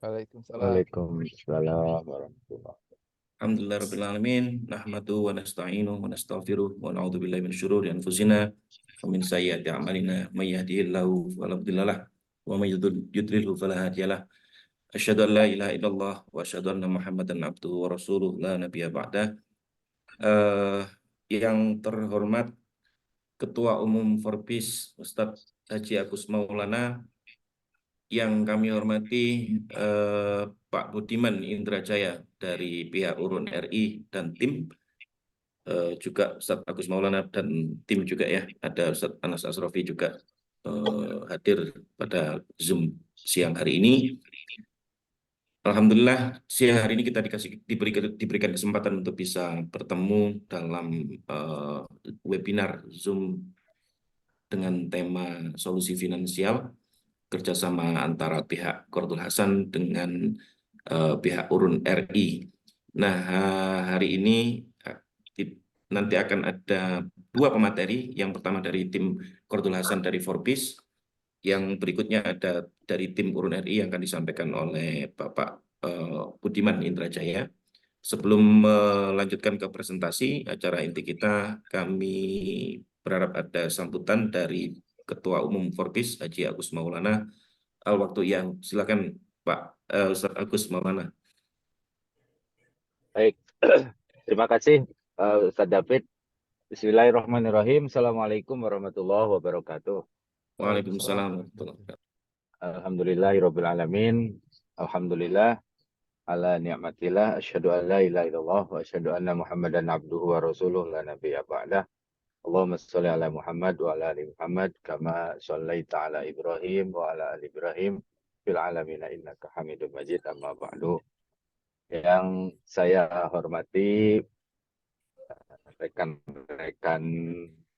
Waalaikumsalam. Waalaikumsalam warahmatullahi. Alhamdulillahirrahmanirrahim. Nahmadu wa nasta'inu wa nastaghfiruh wa na'udzu billahi min syururi anfusina wa min sayyiati a'malina may yahdihillahu fala mudilla lahu wa may yudlilhu fala hadiyalah. Asyhadu an la ilaha illallah wa asyhadu anna Muhammadan abduhu wa rasuluh la nabiyya ba'dah. Eh, yang terhormat Ketua Umum Forbes Ustadz Haji Agus Maulana, yang kami hormati Pak Budiman Indrajaya dari pihak Urun RI dan tim, juga Ustadz Agus Maulana dan tim juga ya, ada Ustadz Anas Asrofi juga hadir pada Zoom siang hari ini. Alhamdulillah siang hari ini kita diberikan kesempatan untuk bisa bertemu dalam webinar Zoom dengan tema solusi finansial kerjasama antara pihak Qardul Hasan dengan pihak Urun RI. Nah, hari ini nanti akan ada dua pemateri. Yang pertama dari tim Qardul Hasan dari Forbes, yang berikutnya ada dari tim Urun RI yang akan disampaikan oleh Bapak Budiman Indrajaya. Sebelum melanjutkan ke presentasi acara inti kita, kami berharap ada sambutan dari Ketua Umum Forbes Haji Agus Maulana al-waktu yang. Silakan Pak Ustaz Agus Maulana. Baik, terima kasih Ustaz David. Bismillahirrahmanirrahim. Assalamualaikum warahmatullahi wabarakatuh. Waalaikumsalam warahmatullahi wabarakatuh. Alhamdulillahirabbil alamin. Alhamdulillah ala ni'matillah. Asyhadu an la ilaha illallah wa asyhadu anna Muhammadan abduhu wa rasuluh la nabiyya ba'dah. Allahumma shalli ala Muhammad wa ala ali Muhammad kama shallaita ala Ibrahim wa ala ali Ibrahim fil alamin innaka Hamidum Majid. Amma ba'du. Yang saya hormati rekan-rekan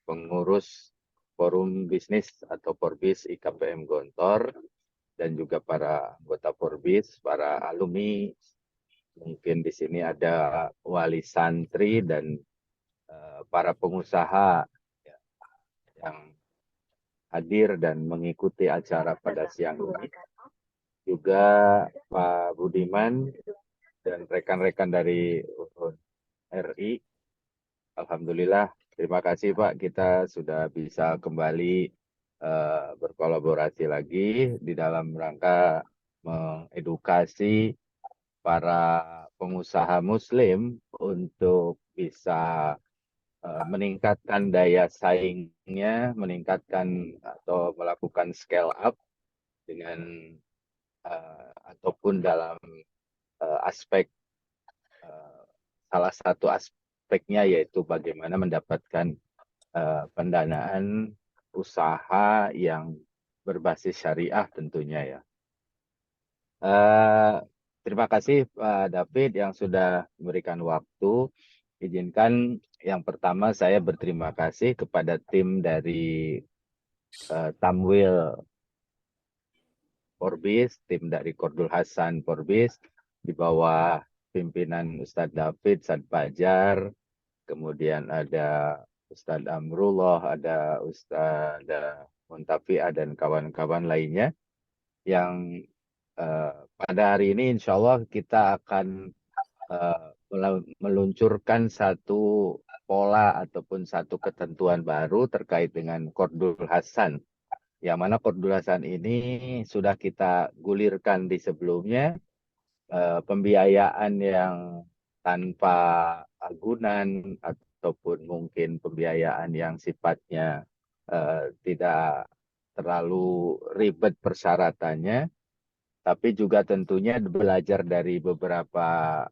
pengurus Forum Bisnis atau Forbis IKPM Gontor, dan juga para anggota Forbis, para alumni, mungkin di sini ada wali santri dan para pengusaha ya, yang hadir dan mengikuti acara pada siang ini. Juga Pak Budiman dan rekan-rekan dari RI. Alhamdulillah, terima kasih Pak, kita sudah bisa kembali berkolaborasi lagi di dalam rangka mengedukasi para pengusaha muslim untuk bisa meningkatkan daya saingnya, meningkatkan atau melakukan scale up dengan ataupun dalam aspek salah satu aspeknya yaitu bagaimana mendapatkan pendanaan usaha yang berbasis syariah tentunya ya. Terima kasih Pak David yang sudah memberikan waktu. Izinkan yang pertama saya berterima kasih kepada tim dari Tamwil Forbis, tim dari Qardul Hasan Forbis di bawah pimpinan Ustadz David Sad Fajar, kemudian ada Ustadz Amrullah, ada Ustadz Muntafi'ah dan kawan-kawan lainnya yang pada hari ini insya Allah kita akan meluncurkan satu pola ataupun satu ketentuan baru terkait dengan Qardul Hasan. Yang mana Qardul Hasan ini sudah kita gulirkan di sebelumnya, pembiayaan yang tanpa agunan ataupun mungkin pembiayaan yang sifatnya tidak terlalu ribet persyaratannya, tapi juga tentunya belajar dari beberapa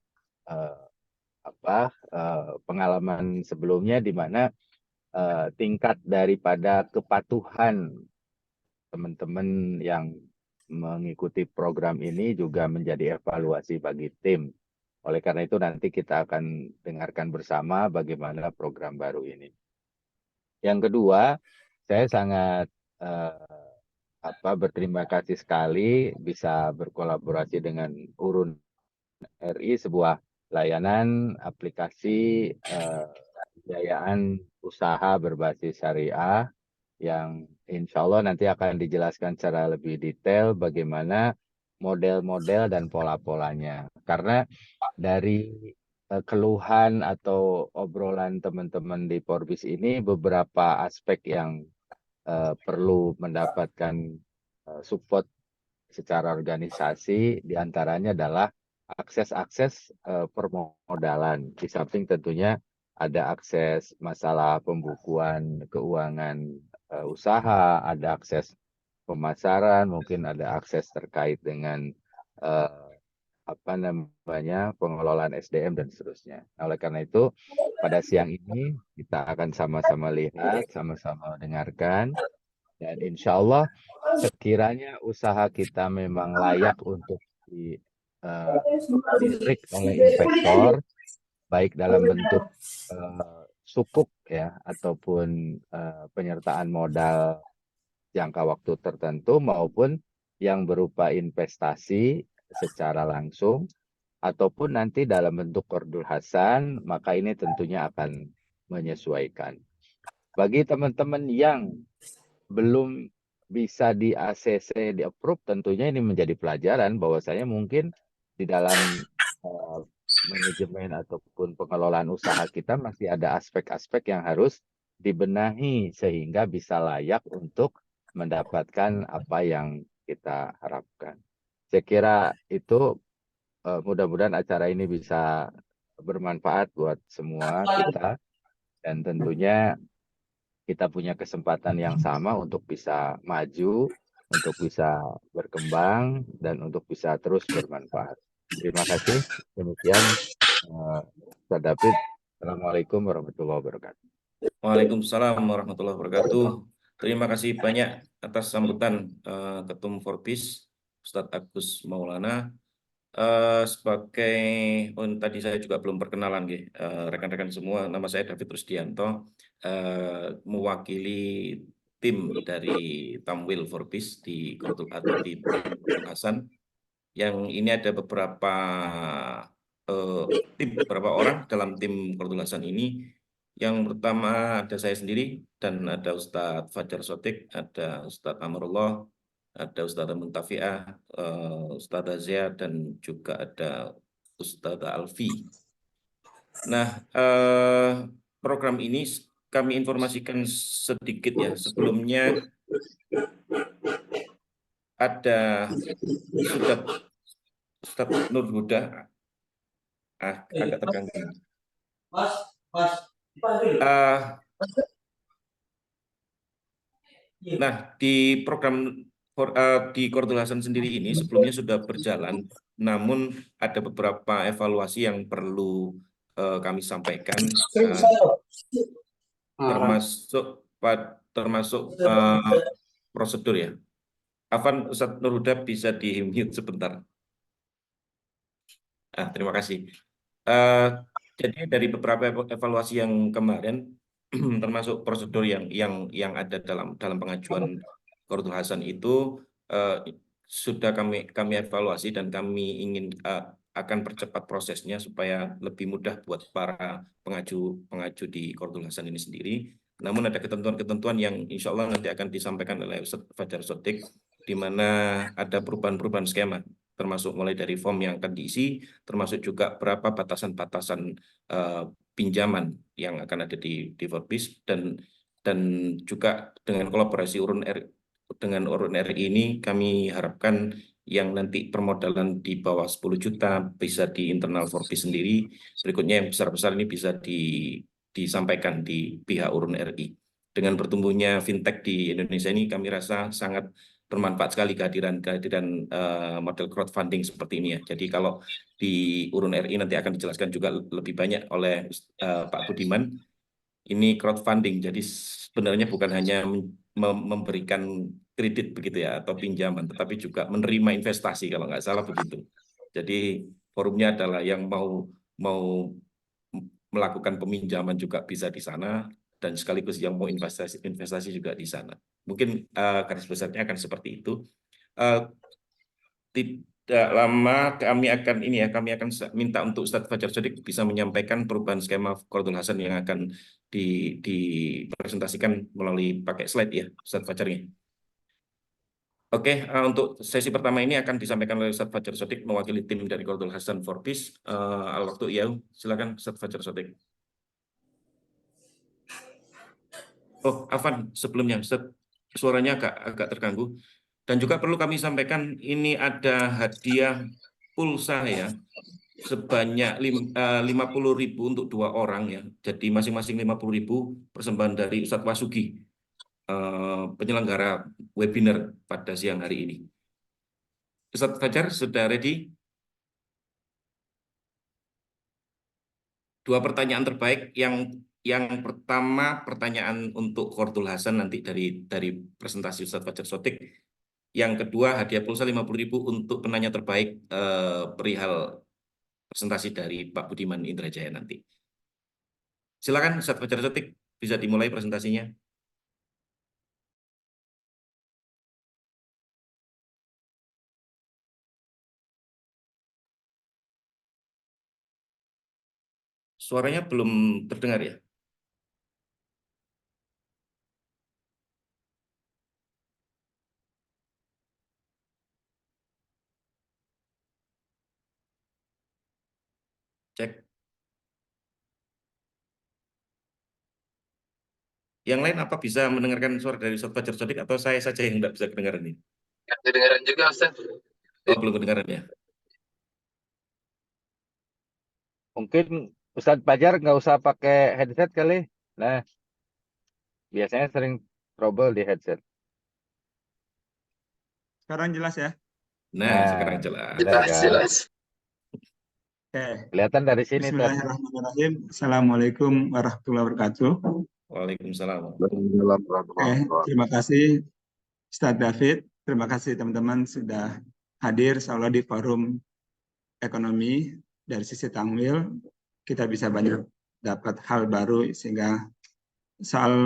pengalaman sebelumnya di mana tingkat daripada kepatuhan teman-teman yang mengikuti program ini juga menjadi evaluasi bagi tim. Oleh karena itu nanti kita akan dengarkan bersama bagaimana program baru ini. Yang kedua, saya sangat berterima kasih sekali bisa berkolaborasi dengan Urun RI, sebuah layanan aplikasi pembiayaan usaha berbasis syariah yang insya Allah nanti akan dijelaskan secara lebih detail bagaimana model-model dan pola-polanya. Karena dari keluhan atau obrolan teman-teman di Forbes ini beberapa aspek yang perlu mendapatkan support secara organisasi, diantaranya adalah akses-akses permodalan. Di samping tentunya ada akses masalah pembukuan keuangan usaha, ada akses pemasaran, mungkin ada akses terkait dengan eh, apa namanya pengelolaan SDM dan seterusnya. Nah, oleh karena itu, pada siang ini kita akan sama-sama lihat, sama-sama dengarkan, dan insya Allah sekiranya usaha kita memang layak untuk dilirik oleh investor, baik dalam bentuk sukuk ya, ataupun penyertaan modal jangka waktu tertentu maupun yang berupa investasi secara langsung ataupun nanti dalam bentuk Qardul Hasan, maka ini tentunya akan menyesuaikan. Bagi teman-teman yang belum bisa di ACC di approve, tentunya ini menjadi pelajaran bahwa saya mungkin di dalam eh, manajemen ataupun pengelolaan usaha kita masih ada aspek-aspek yang harus dibenahi sehingga bisa layak untuk mendapatkan apa yang kita harapkan. Saya kira itu mudah-mudahan acara ini bisa bermanfaat buat semua kita dan tentunya kita punya kesempatan yang sama untuk bisa maju, untuk bisa berkembang dan untuk bisa terus bermanfaat. Terima kasih. Demikian Ustaz David. Assalamualaikum warahmatullahi wabarakatuh. Waalaikumsalam warahmatullahi wabarakatuh. Terima kasih banyak atas sambutan Ketum Forbes Ustadz Agus Maulana. Sebagai tadi saya juga belum perkenalan rekan-rekan semua, nama saya David Rusdianto, mewakili tim dari Tamwil Forbes di Qardul Hasan. Yang ini ada beberapa beberapa orang dalam tim Qardul Hasan ini. Yang pertama ada saya sendiri dan ada Ustadz Fajar Sotik, ada Ustadz Amrullah, ada Ustadz Muntafiah, Ustadz Azia, dan juga ada Ustadz Alfi. Nah, program ini kami informasikan sedikit ya. Sebelumnya ada Ustadz Nur Huda, agak terganggu. Nah, di program di Qardul Hasan sendiri ini sebelumnya sudah berjalan, namun ada beberapa evaluasi yang perlu kami sampaikan, termasuk prosedur ya. Afan, Ustadz Nur Huda bisa di-mute sebentar. Terima kasih. Jadi dari beberapa evaluasi yang kemarin, termasuk prosedur yang ada dalam pengajuan Qardul Hasan itu sudah kami evaluasi dan kami ingin akan percepat prosesnya supaya lebih mudah buat para pengaju di Qardul Hasan ini sendiri. Namun ada ketentuan-ketentuan yang insya Allah nanti akan disampaikan oleh Ustadz Fajar Sotik, di mana ada perubahan-perubahan skema, termasuk mulai dari form yang akan diisi, termasuk juga berapa batasan-batasan pinjaman yang akan ada di Forbes, dan juga dengan kolaborasi dengan Urun RI ini kami harapkan yang nanti permodalan di bawah 10 juta bisa di internal Forbes sendiri, berikutnya yang besar-besar ini bisa disampaikan di pihak Urun RI. Dengan bertumbuhnya fintech di Indonesia ini kami rasa sangat bermanfaat sekali kehadiran model crowdfunding seperti ini ya. Jadi kalau di Urun RI nanti akan dijelaskan juga lebih banyak oleh Pak Budiman. Ini crowdfunding, jadi sebenarnya bukan hanya memberikan kredit begitu ya atau pinjaman, tetapi juga menerima investasi kalau nggak salah begitu. Jadi forumnya adalah yang mau melakukan peminjaman juga bisa di sana, dan sekaligus yang mau investasi juga di sana. Mungkin garis besarnya akan seperti itu. Tidak lama kami akan minta untuk Ustadz Fajar Sodik bisa menyampaikan perubahan skema Qardul Hasan yang akan dipresentasikan melalui pakai slide ya, Ustadz Fajar. Oke, untuk sesi pertama ini akan disampaikan oleh Ustadz Fajar Shodiq mewakili tim dari Qardul Hasan for Peace. Al-waktu Iyau, silakan Ustadz Fajar Shodiq. Oh, Afan, sebelumnya Ustadz, suaranya agak terganggu. Dan juga perlu kami sampaikan, ini ada hadiah pulsa ya, sebanyak 50.000 untuk 2 orang ya. Jadi masing-masing 50.000 persembahan dari Ustadz Wasugi, penyelenggara webinar pada siang hari ini. Ustadz Fajar, sudah ready? 2 pertanyaan terbaik. Yang pertama pertanyaan untuk Qardul Hasan nanti dari presentasi Ustadz Fajar Shodiq. Yang kedua hadiah pulsa 50.000 untuk penanya terbaik perihal presentasi dari Pak Budiman Indrajaya nanti. Silakan Ustadz Fajar Shodiq, bisa dimulai presentasinya. Suaranya belum terdengar ya? Cek. Yang lain apa bisa mendengarkan suara dari Ustadz Fajar Shodiq atau saya saja yang tidak bisa kedengaran ini? Kedengaran juga, Ustaz. Oh, belum kedengaran ya? Mungkin Ustadz Fajar nggak usah pakai headset kali. Nah, biasanya sering trouble di headset. Sekarang jelas ya? Nah, sekarang jelas. benar kan? Jelas. Oke. Kelihatan dari sini, Tad. Bismillahirrahmanirrahim. Assalamualaikum warahmatullahi wabarakatuh. Waalaikumsalam. Oke, terima kasih Ustadz David. Terima kasih teman-teman sudah hadir seolah di forum ekonomi dari sisi Tamwil. Kita bisa banyak dapat hal baru sehingga soal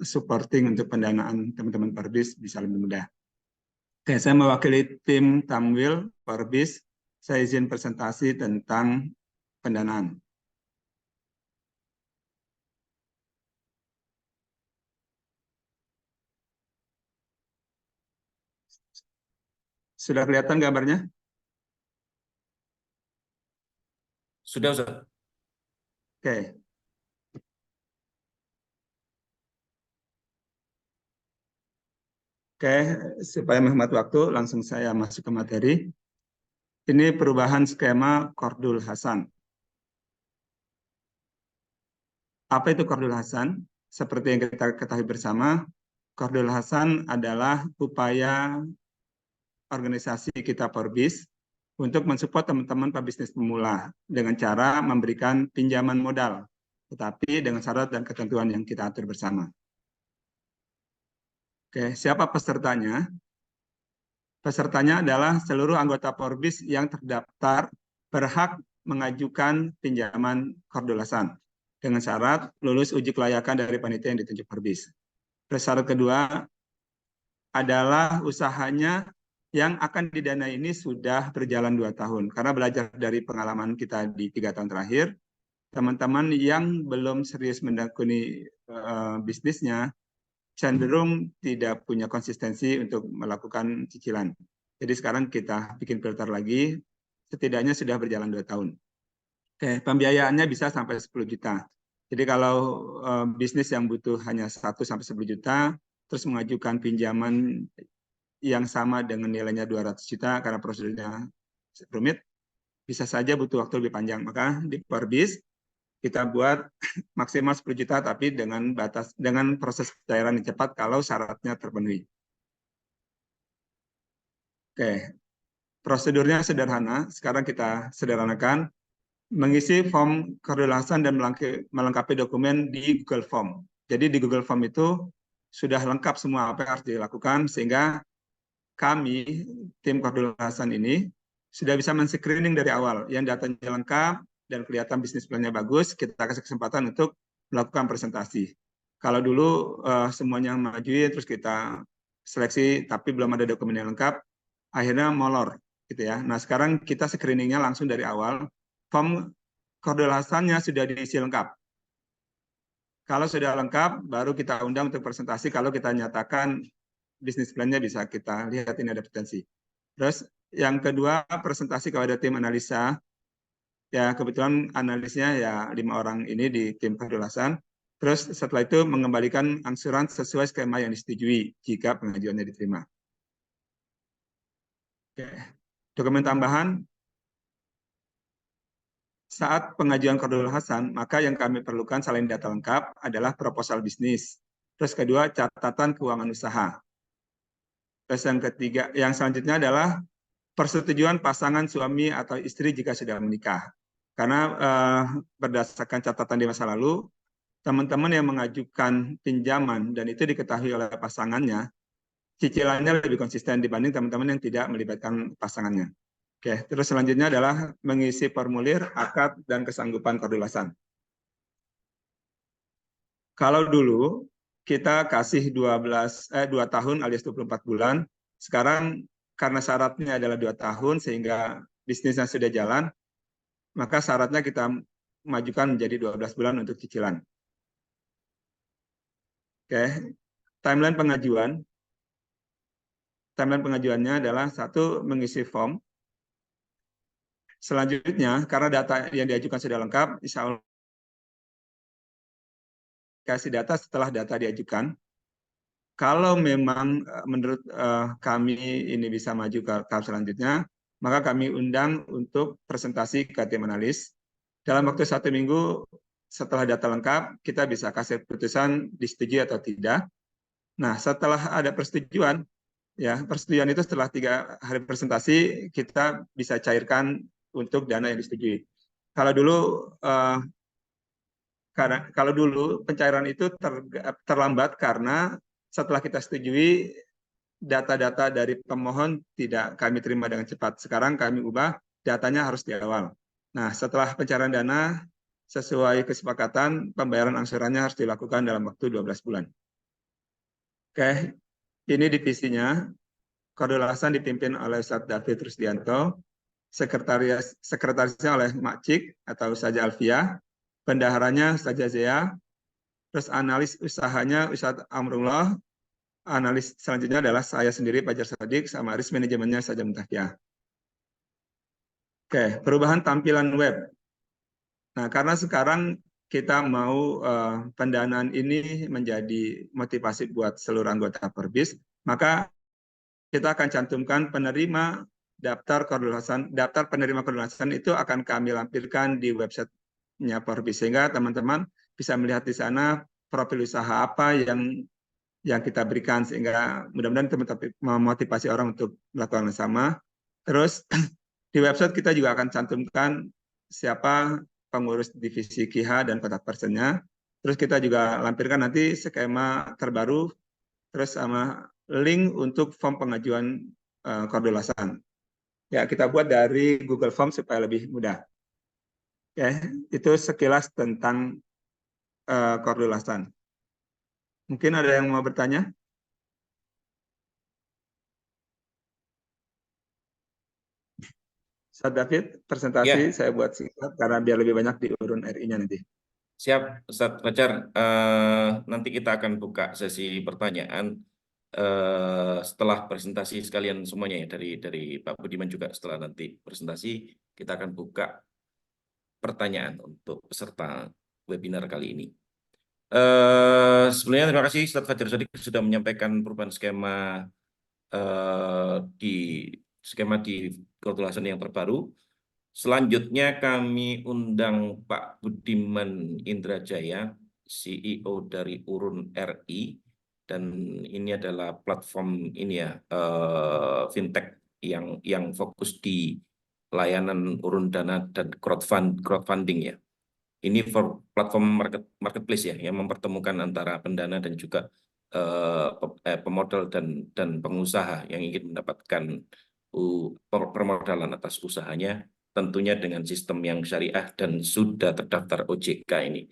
supporting untuk pendanaan teman-teman Perbis bisa lebih mudah. Oke, saya mewakili tim Tamwil Perbis. Saya izin presentasi tentang pendanaan. Sudah kelihatan gambarnya? Sudah, Ustaz. Oke. Oke, supaya menghemat waktu, langsung saya masuk ke materi. Ini perubahan skema Qardul Hasan. Apa itu Qardul Hasan? Seperti yang kita ketahui bersama, Qardul Hasan adalah upaya organisasi kita Perbis untuk mensupport teman-teman pebisnis pemula dengan cara memberikan pinjaman modal, tetapi dengan syarat dan ketentuan yang kita atur bersama. Oke, siapa pesertanya? Pesertanya adalah seluruh anggota Perbis yang terdaftar berhak mengajukan pinjaman Qardul Hasan dengan syarat lulus uji kelayakan dari panitia yang ditunjuk Perbis. Syarat kedua adalah usahanya yang akan didanai ini sudah berjalan 2 tahun. Karena belajar dari pengalaman kita di 3 tahun terakhir, teman-teman yang belum serius mendekuni bisnisnya cenderung tidak punya konsistensi untuk melakukan cicilan. Jadi sekarang kita bikin filter lagi, setidaknya sudah berjalan 2 tahun. Oke, pembiayaannya bisa sampai 10 juta. Jadi kalau bisnis yang butuh hanya 1 sampai 10 juta, terus mengajukan pinjaman yang sama dengan nilainya 200 juta karena prosedurnya rumit, bisa saja butuh waktu lebih panjang. Maka di Perbis kita buat maksimal 10 juta tapi dengan proses pencairan yang cepat kalau syaratnya terpenuhi. Oke, prosedurnya sederhana. Sekarang kita sederhanakan. Mengisi form Qardul Hasan dan melengkapi dokumen di Google Form. Jadi di Google Form itu sudah lengkap semua apa yang harus dilakukan sehingga kami, tim Qardul Hasan ini, sudah bisa men-screening dari awal. Yang datanya lengkap dan kelihatan bisnis plan-nya bagus, kita kasih kesempatan untuk melakukan presentasi. Kalau dulu semuanya majuin, terus kita seleksi, tapi belum ada dokumen yang lengkap, akhirnya molor. Gitu ya. Nah sekarang kita screening-nya langsung dari awal, form Qardul Hasannya sudah diisi lengkap. Kalau sudah lengkap, baru kita undang untuk presentasi kalau kita nyatakan bisnis plan-nya bisa kita lihat ini ada potensi. Terus yang kedua, presentasi kepada tim analisa. Ya, kebetulan analisnya ya 5 orang ini di tim kedolasan. Terus setelah itu mengembalikan angsuran sesuai skema yang disetujui jika pengajuannya diterima. Oke. Dokumen tambahan, saat pengajuan kedolasan, maka yang kami perlukan selain data lengkap adalah proposal bisnis. Terus kedua, catatan keuangan usaha. Terus yang ketiga, yang selanjutnya adalah persetujuan pasangan suami atau istri jika sudah menikah. Karena berdasarkan catatan di masa lalu, teman-teman yang mengajukan pinjaman dan itu diketahui oleh pasangannya, cicilannya lebih konsisten dibanding teman-teman yang tidak melibatkan pasangannya. Oke, terus selanjutnya adalah mengisi formulir akad dan kesanggupan kedolasan. Kalau dulu kita kasih 2 tahun alias 24 bulan, sekarang karena syaratnya adalah 2 tahun sehingga bisnisnya sudah jalan, maka syaratnya kita majukan menjadi 12 bulan untuk cicilan. Oke, timeline pengajuan. Timeline pengajuannya adalah 1, mengisi form. Selanjutnya, karena data yang diajukan sudah lengkap, insya Allah kasih data setelah data diajukan. Kalau memang menurut kami ini bisa maju ke tahap selanjutnya, maka kami undang untuk presentasi ke tim analis. Dalam waktu 1 minggu setelah data lengkap, kita bisa kasih keputusan disetujui atau tidak. Nah, setelah ada persetujuan, ya persetujuan itu setelah 3 hari presentasi, kita bisa cairkan untuk dana yang disetujui. Kalau dulu pencairan itu terlambat karena setelah kita setujui, data-data dari pemohon tidak kami terima dengan cepat. Sekarang kami ubah, datanya harus di awal. Nah, setelah pencairan dana, sesuai kesepakatan, pembayaran angsurannya harus dilakukan dalam waktu 12 bulan. Oke, ini divisinya. Kedolasan dipimpin oleh Ustadz David Rusdianto, sekretarisnya oleh Mak Cik atau Ustazah Alfiah, bendaharanya Ustazah Zea, terus analis usahanya Ustadz Amrullah, analis selanjutnya adalah saya sendiri, Fajar Shadiq, sama risk manajemennya Ustazah Muntahkiah. Oke, perubahan tampilan web. Nah, karena sekarang kita mau pendanaan ini menjadi motivasi buat seluruh anggota Forbis, maka kita akan cantumkan penerima daftar penerima kedolasan itu akan kami lampirkan di website-nya Forbis, sehingga teman-teman bisa melihat di sana profil usaha apa yang kita berikan, sehingga mudah-mudahan teman-teman memotivasi orang untuk melakukan yang sama. Terus di website kita juga akan cantumkan siapa pengurus divisi KIHA dan kontak personnya. Terus kita juga lampirkan nanti skema terbaru, terus sama link untuk form pengajuan kedolasan. Ya, kita buat dari Google Form supaya lebih mudah. Ya, itu sekilas tentang kedolasan. Mungkin ada yang mau bertanya? Ustaz David, presentasi saya buat singkat karena biar lebih banyak di urun RI-nya nanti. Siap, Ustadz Fajar. Nanti kita akan buka sesi pertanyaan setelah presentasi sekalian semuanya ya, dari Pak Budiman juga. Setelah nanti presentasi, kita akan buka pertanyaan untuk peserta webinar kali ini. Sebelumnya terima kasih Ustadz Fajar Shadiq sudah menyampaikan perubahan skema di kedolasan yang terbaru. Selanjutnya kami undang Pak Budiman Indrajaya, CEO dari Urun RI, dan ini adalah platform ini ya, fintech yang fokus di layanan urun dana dan crowdfunding ya. Ini platform marketplace ya, yang mempertemukan antara pendana dan juga pemodal dan pengusaha yang ingin mendapatkan permodalan atas usahanya, tentunya dengan sistem yang syariah dan sudah terdaftar OJK ini.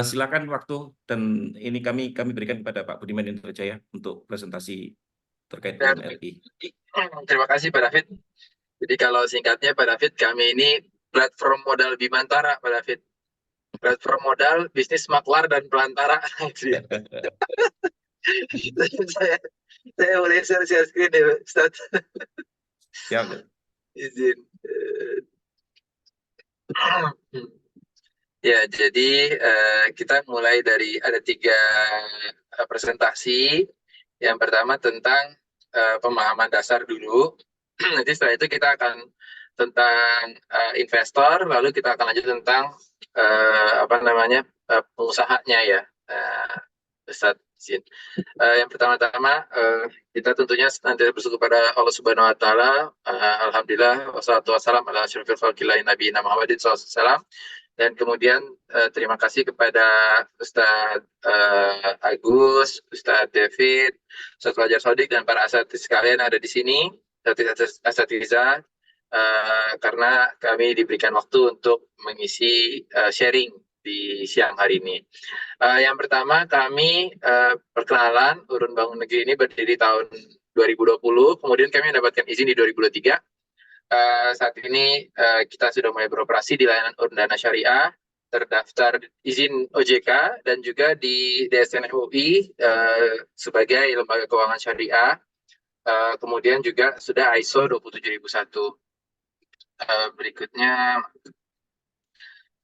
Silakan waktu, dan ini kami berikan kepada Pak Budiman Indrajaya untuk presentasi terkait dengan RI. Terima kasih Pak David. Jadi kalau singkatnya Pak David, kami ini platform modal Bimantara Pak David. Platform modal, bisnis maklar dan pelantara. saya boleh share screen ya, Ustaz. Siap. Izin. Ya, jadi kita mulai dari ada 3 presentasi. Yang pertama tentang pemahaman dasar dulu. Nanti setelah itu kita akan tentang investor, lalu kita akan lanjut tentang pengusahanya ya, Ustaz izin. Yang pertama-tama kita tentunya nanti bersyukur pada Allah Subhanahu Wa Taala. Alhamdulillah wassalatu wassalamu ala asyrofil khalqi nabiyina Muhammadin SAW. Dan kemudian terima kasih kepada Ustadz Agus, Ustadz David, Ustadz Fajar Sodik, dan para asatiz sekalian ada di sini, asatiza, karena kami diberikan waktu untuk mengisi sharing di siang hari ini. Yang pertama kami perkenalan, Urun Bangun Negeri ini berdiri tahun 2020, kemudian kami mendapatkan izin di 2023. Saat ini kita sudah mulai beroperasi di layanan Urun Dana Syariah, terdaftar izin OJK dan juga di DSN MUI sebagai lembaga keuangan syariah. Kemudian juga sudah ISO 27001. Berikutnya,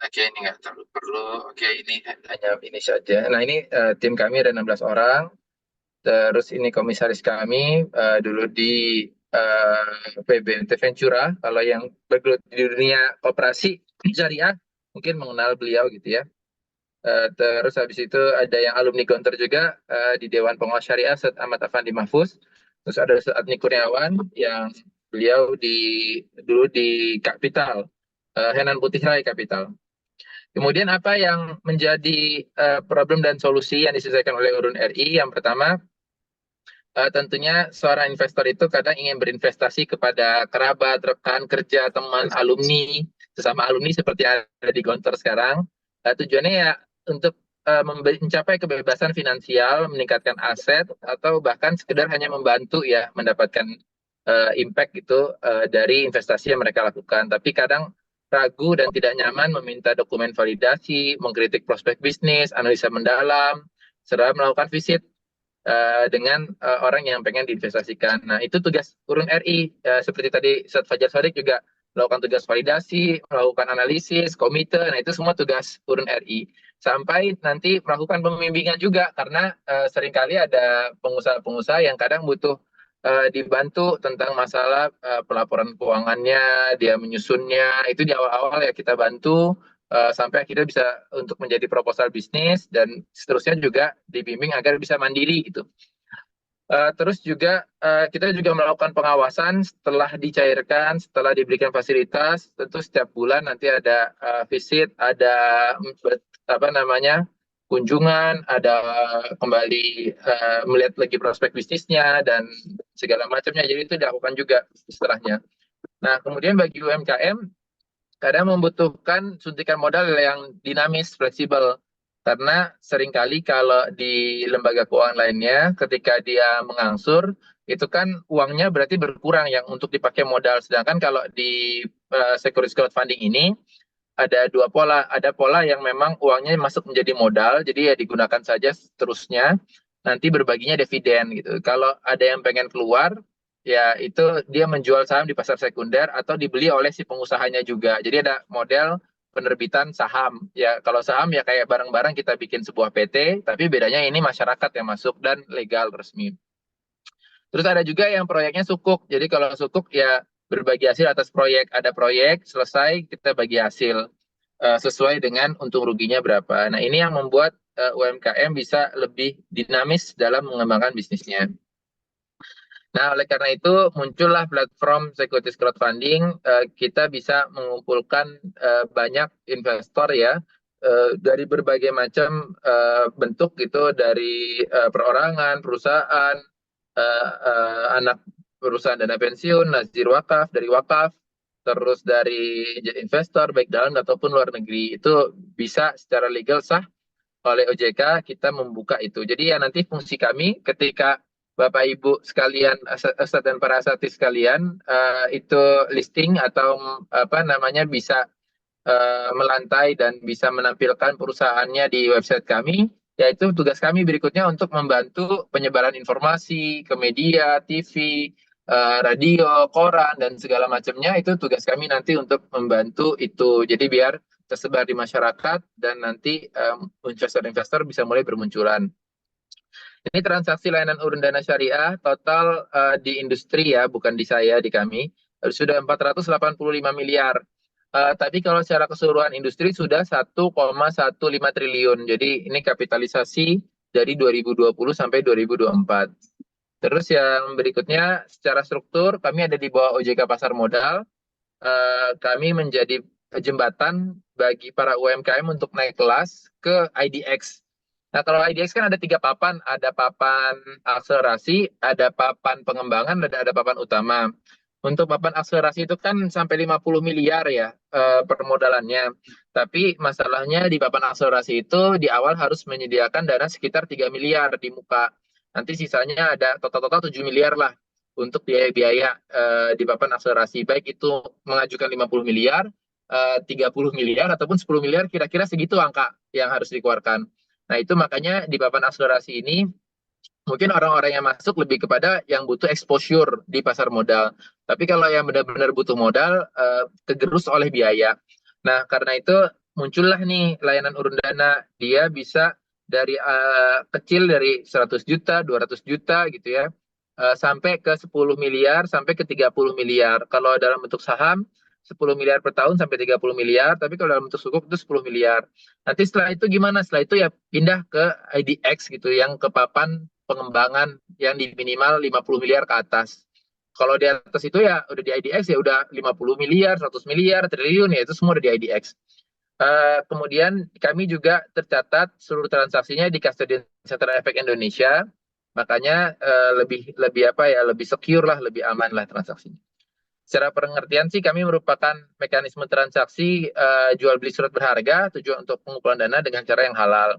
oke, ini nggak terlalu perlu. Oke, ini hanya ini saja. Nah, ini tim kami ada 16 orang. Terus ini komisaris kami dulu di PBNT Ventura. Kalau yang bergelut di dunia koperasi syariah mungkin mengenal beliau gitu ya. Terus habis itu ada yang alumni Gontor juga di Dewan Pengawas Syariah, Ustaz Ahmad Afandi Mahfuz. Terus ada Ustaz Adni Kurniawan yang beliau dulu di Kapital, Henan Putih Rai Kapital. Kemudian apa yang menjadi problem dan solusi yang diselesaikan oleh Urun RI? Yang pertama, tentunya seorang investor itu kadang ingin berinvestasi kepada kerabat, rekan kerja, teman, alumni, sesama alumni seperti ada di Gontor sekarang. Tujuannya ya untuk mencapai kebebasan finansial, meningkatkan aset, atau bahkan sekedar hanya membantu ya mendapatkan impact gitu dari investasi yang mereka lakukan. Tapi kadang ragu dan tidak nyaman meminta dokumen validasi, mengkritik prospek bisnis, analisa mendalam, serta melakukan visit dengan orang yang pengen diinvestasikan. Nah, itu tugas Urun RI. Seperti tadi Ustadz Fajar Sodik juga melakukan tugas validasi, melakukan analisis, komite. Nah, itu semua tugas Urun RI. Sampai nanti melakukan pembimbingan juga, karena seringkali ada pengusaha-pengusaha yang kadang butuh dibantu tentang masalah pelaporan keuangannya, dia menyusunnya. Itu di awal-awal ya kita bantu. Sampai akhirnya bisa untuk menjadi proposal bisnis, dan seterusnya juga dibimbing agar bisa mandiri gitu. Terus juga kita juga melakukan pengawasan setelah dicairkan, setelah diberikan fasilitas. Tentu setiap bulan nanti ada visit, ada kunjungan, ada kembali melihat lagi prospek bisnisnya dan segala macamnya. Jadi itu dilakukan juga setelahnya. Nah, kemudian bagi UMKM kadang membutuhkan suntikan modal yang dinamis, fleksibel. Karena seringkali kalau di lembaga keuangan lainnya, ketika dia mengangsur, itu kan uangnya berarti berkurang yang untuk dipakai modal. Sedangkan kalau di securities crowdfunding ini, ada 2 pola. Ada pola yang memang uangnya masuk menjadi modal, jadi ya digunakan saja seterusnya, nanti berbaginya dividen gitu. Kalau ada yang pengen keluar, ya itu dia menjual saham di pasar sekunder atau dibeli oleh si pengusahanya juga. Jadi ada model penerbitan saham. Ya kalau saham ya kayak barang-barang kita bikin sebuah PT, tapi bedanya ini masyarakat yang masuk dan legal resmi. Terus ada juga yang proyeknya sukuk. Jadi kalau sukuk ya berbagi hasil atas proyek. Ada proyek selesai kita bagi hasil sesuai dengan untung ruginya berapa. Nah, ini yang membuat UMKM bisa lebih dinamis dalam mengembangkan bisnisnya. Nah, oleh karena itu muncullah platform securities crowdfunding. Kita bisa mengumpulkan banyak investor ya dari berbagai macam bentuk gitu, dari perorangan, perusahaan, anak perusahaan dana pensiun, nazir wakaf, dari wakaf, terus dari investor baik dalam ataupun luar negeri. Itu bisa secara legal sah oleh OJK kita membuka itu. Jadi ya nanti fungsi kami ketika Bapak Ibu sekalian, Ustadz dan para asatidz sekalian, itu listing atau bisa melantai dan bisa menampilkan perusahaannya di website kami, yaitu tugas kami berikutnya untuk membantu penyebaran informasi ke media, TV, radio, koran, dan segala macamnya. Itu tugas kami nanti untuk membantu itu. Jadi biar tersebar di masyarakat dan nanti investor-investor bisa mulai bermunculan. Ini transaksi layanan urun dana syariah total di industri ya, bukan di saya, di kami. Sudah 485 miliar. Tapi kalau secara keseluruhan industri sudah 1,15 triliun. Jadi ini kapitalisasi dari 2020 sampai 2024. Terus yang berikutnya, secara struktur kami ada di bawah OJK Pasar Modal. Kami menjadi jembatan bagi para UMKM untuk naik kelas ke IDX. Nah, kalau IDX kan ada 3 papan, ada papan akselerasi, ada papan pengembangan, ada papan utama. Untuk papan akselerasi itu kan sampai 50 miliar ya permodalannya. Tapi masalahnya di papan akselerasi itu di awal harus menyediakan dana sekitar 3 miliar di muka. Nanti sisanya ada total-total 7 miliar lah untuk biaya-biaya di papan akselerasi. Baik itu mengajukan 50 miliar, 30 miliar, ataupun 10 miliar, kira-kira segitu angka yang harus dikeluarkan. Nah, itu makanya di papan akselerasi ini mungkin orang-orang yang masuk lebih kepada yang butuh exposure di pasar modal. Tapi kalau yang benar-benar butuh modal, kegerus oleh biaya. Nah, karena itu muncullah nih layanan urun dana. Dia bisa dari kecil dari 100 juta, 200 juta gitu ya, sampai ke 10 miliar, sampai ke 30 miliar. Kalau dalam bentuk saham, 10 miliar per tahun sampai 30 miliar, tapi kalau dalam bentuk sukuk itu 10 miliar. Nanti setelah itu gimana? Setelah itu ya pindah ke IDX gitu, yang ke papan pengembangan yang di minimal 50 miliar ke atas. Kalau di atas itu ya udah di IDX ya udah 50 miliar, 100 miliar, triliun ya itu semua udah di IDX. Kemudian kami juga tercatat seluruh transaksinya di Custodian Center Efek Indonesia. Makanya lebih secure lah, lebih aman lah transaksinya. Secara pengertian sih kami merupakan mekanisme transaksi jual beli surat berharga tujuan untuk pengumpulan dana dengan cara yang halal.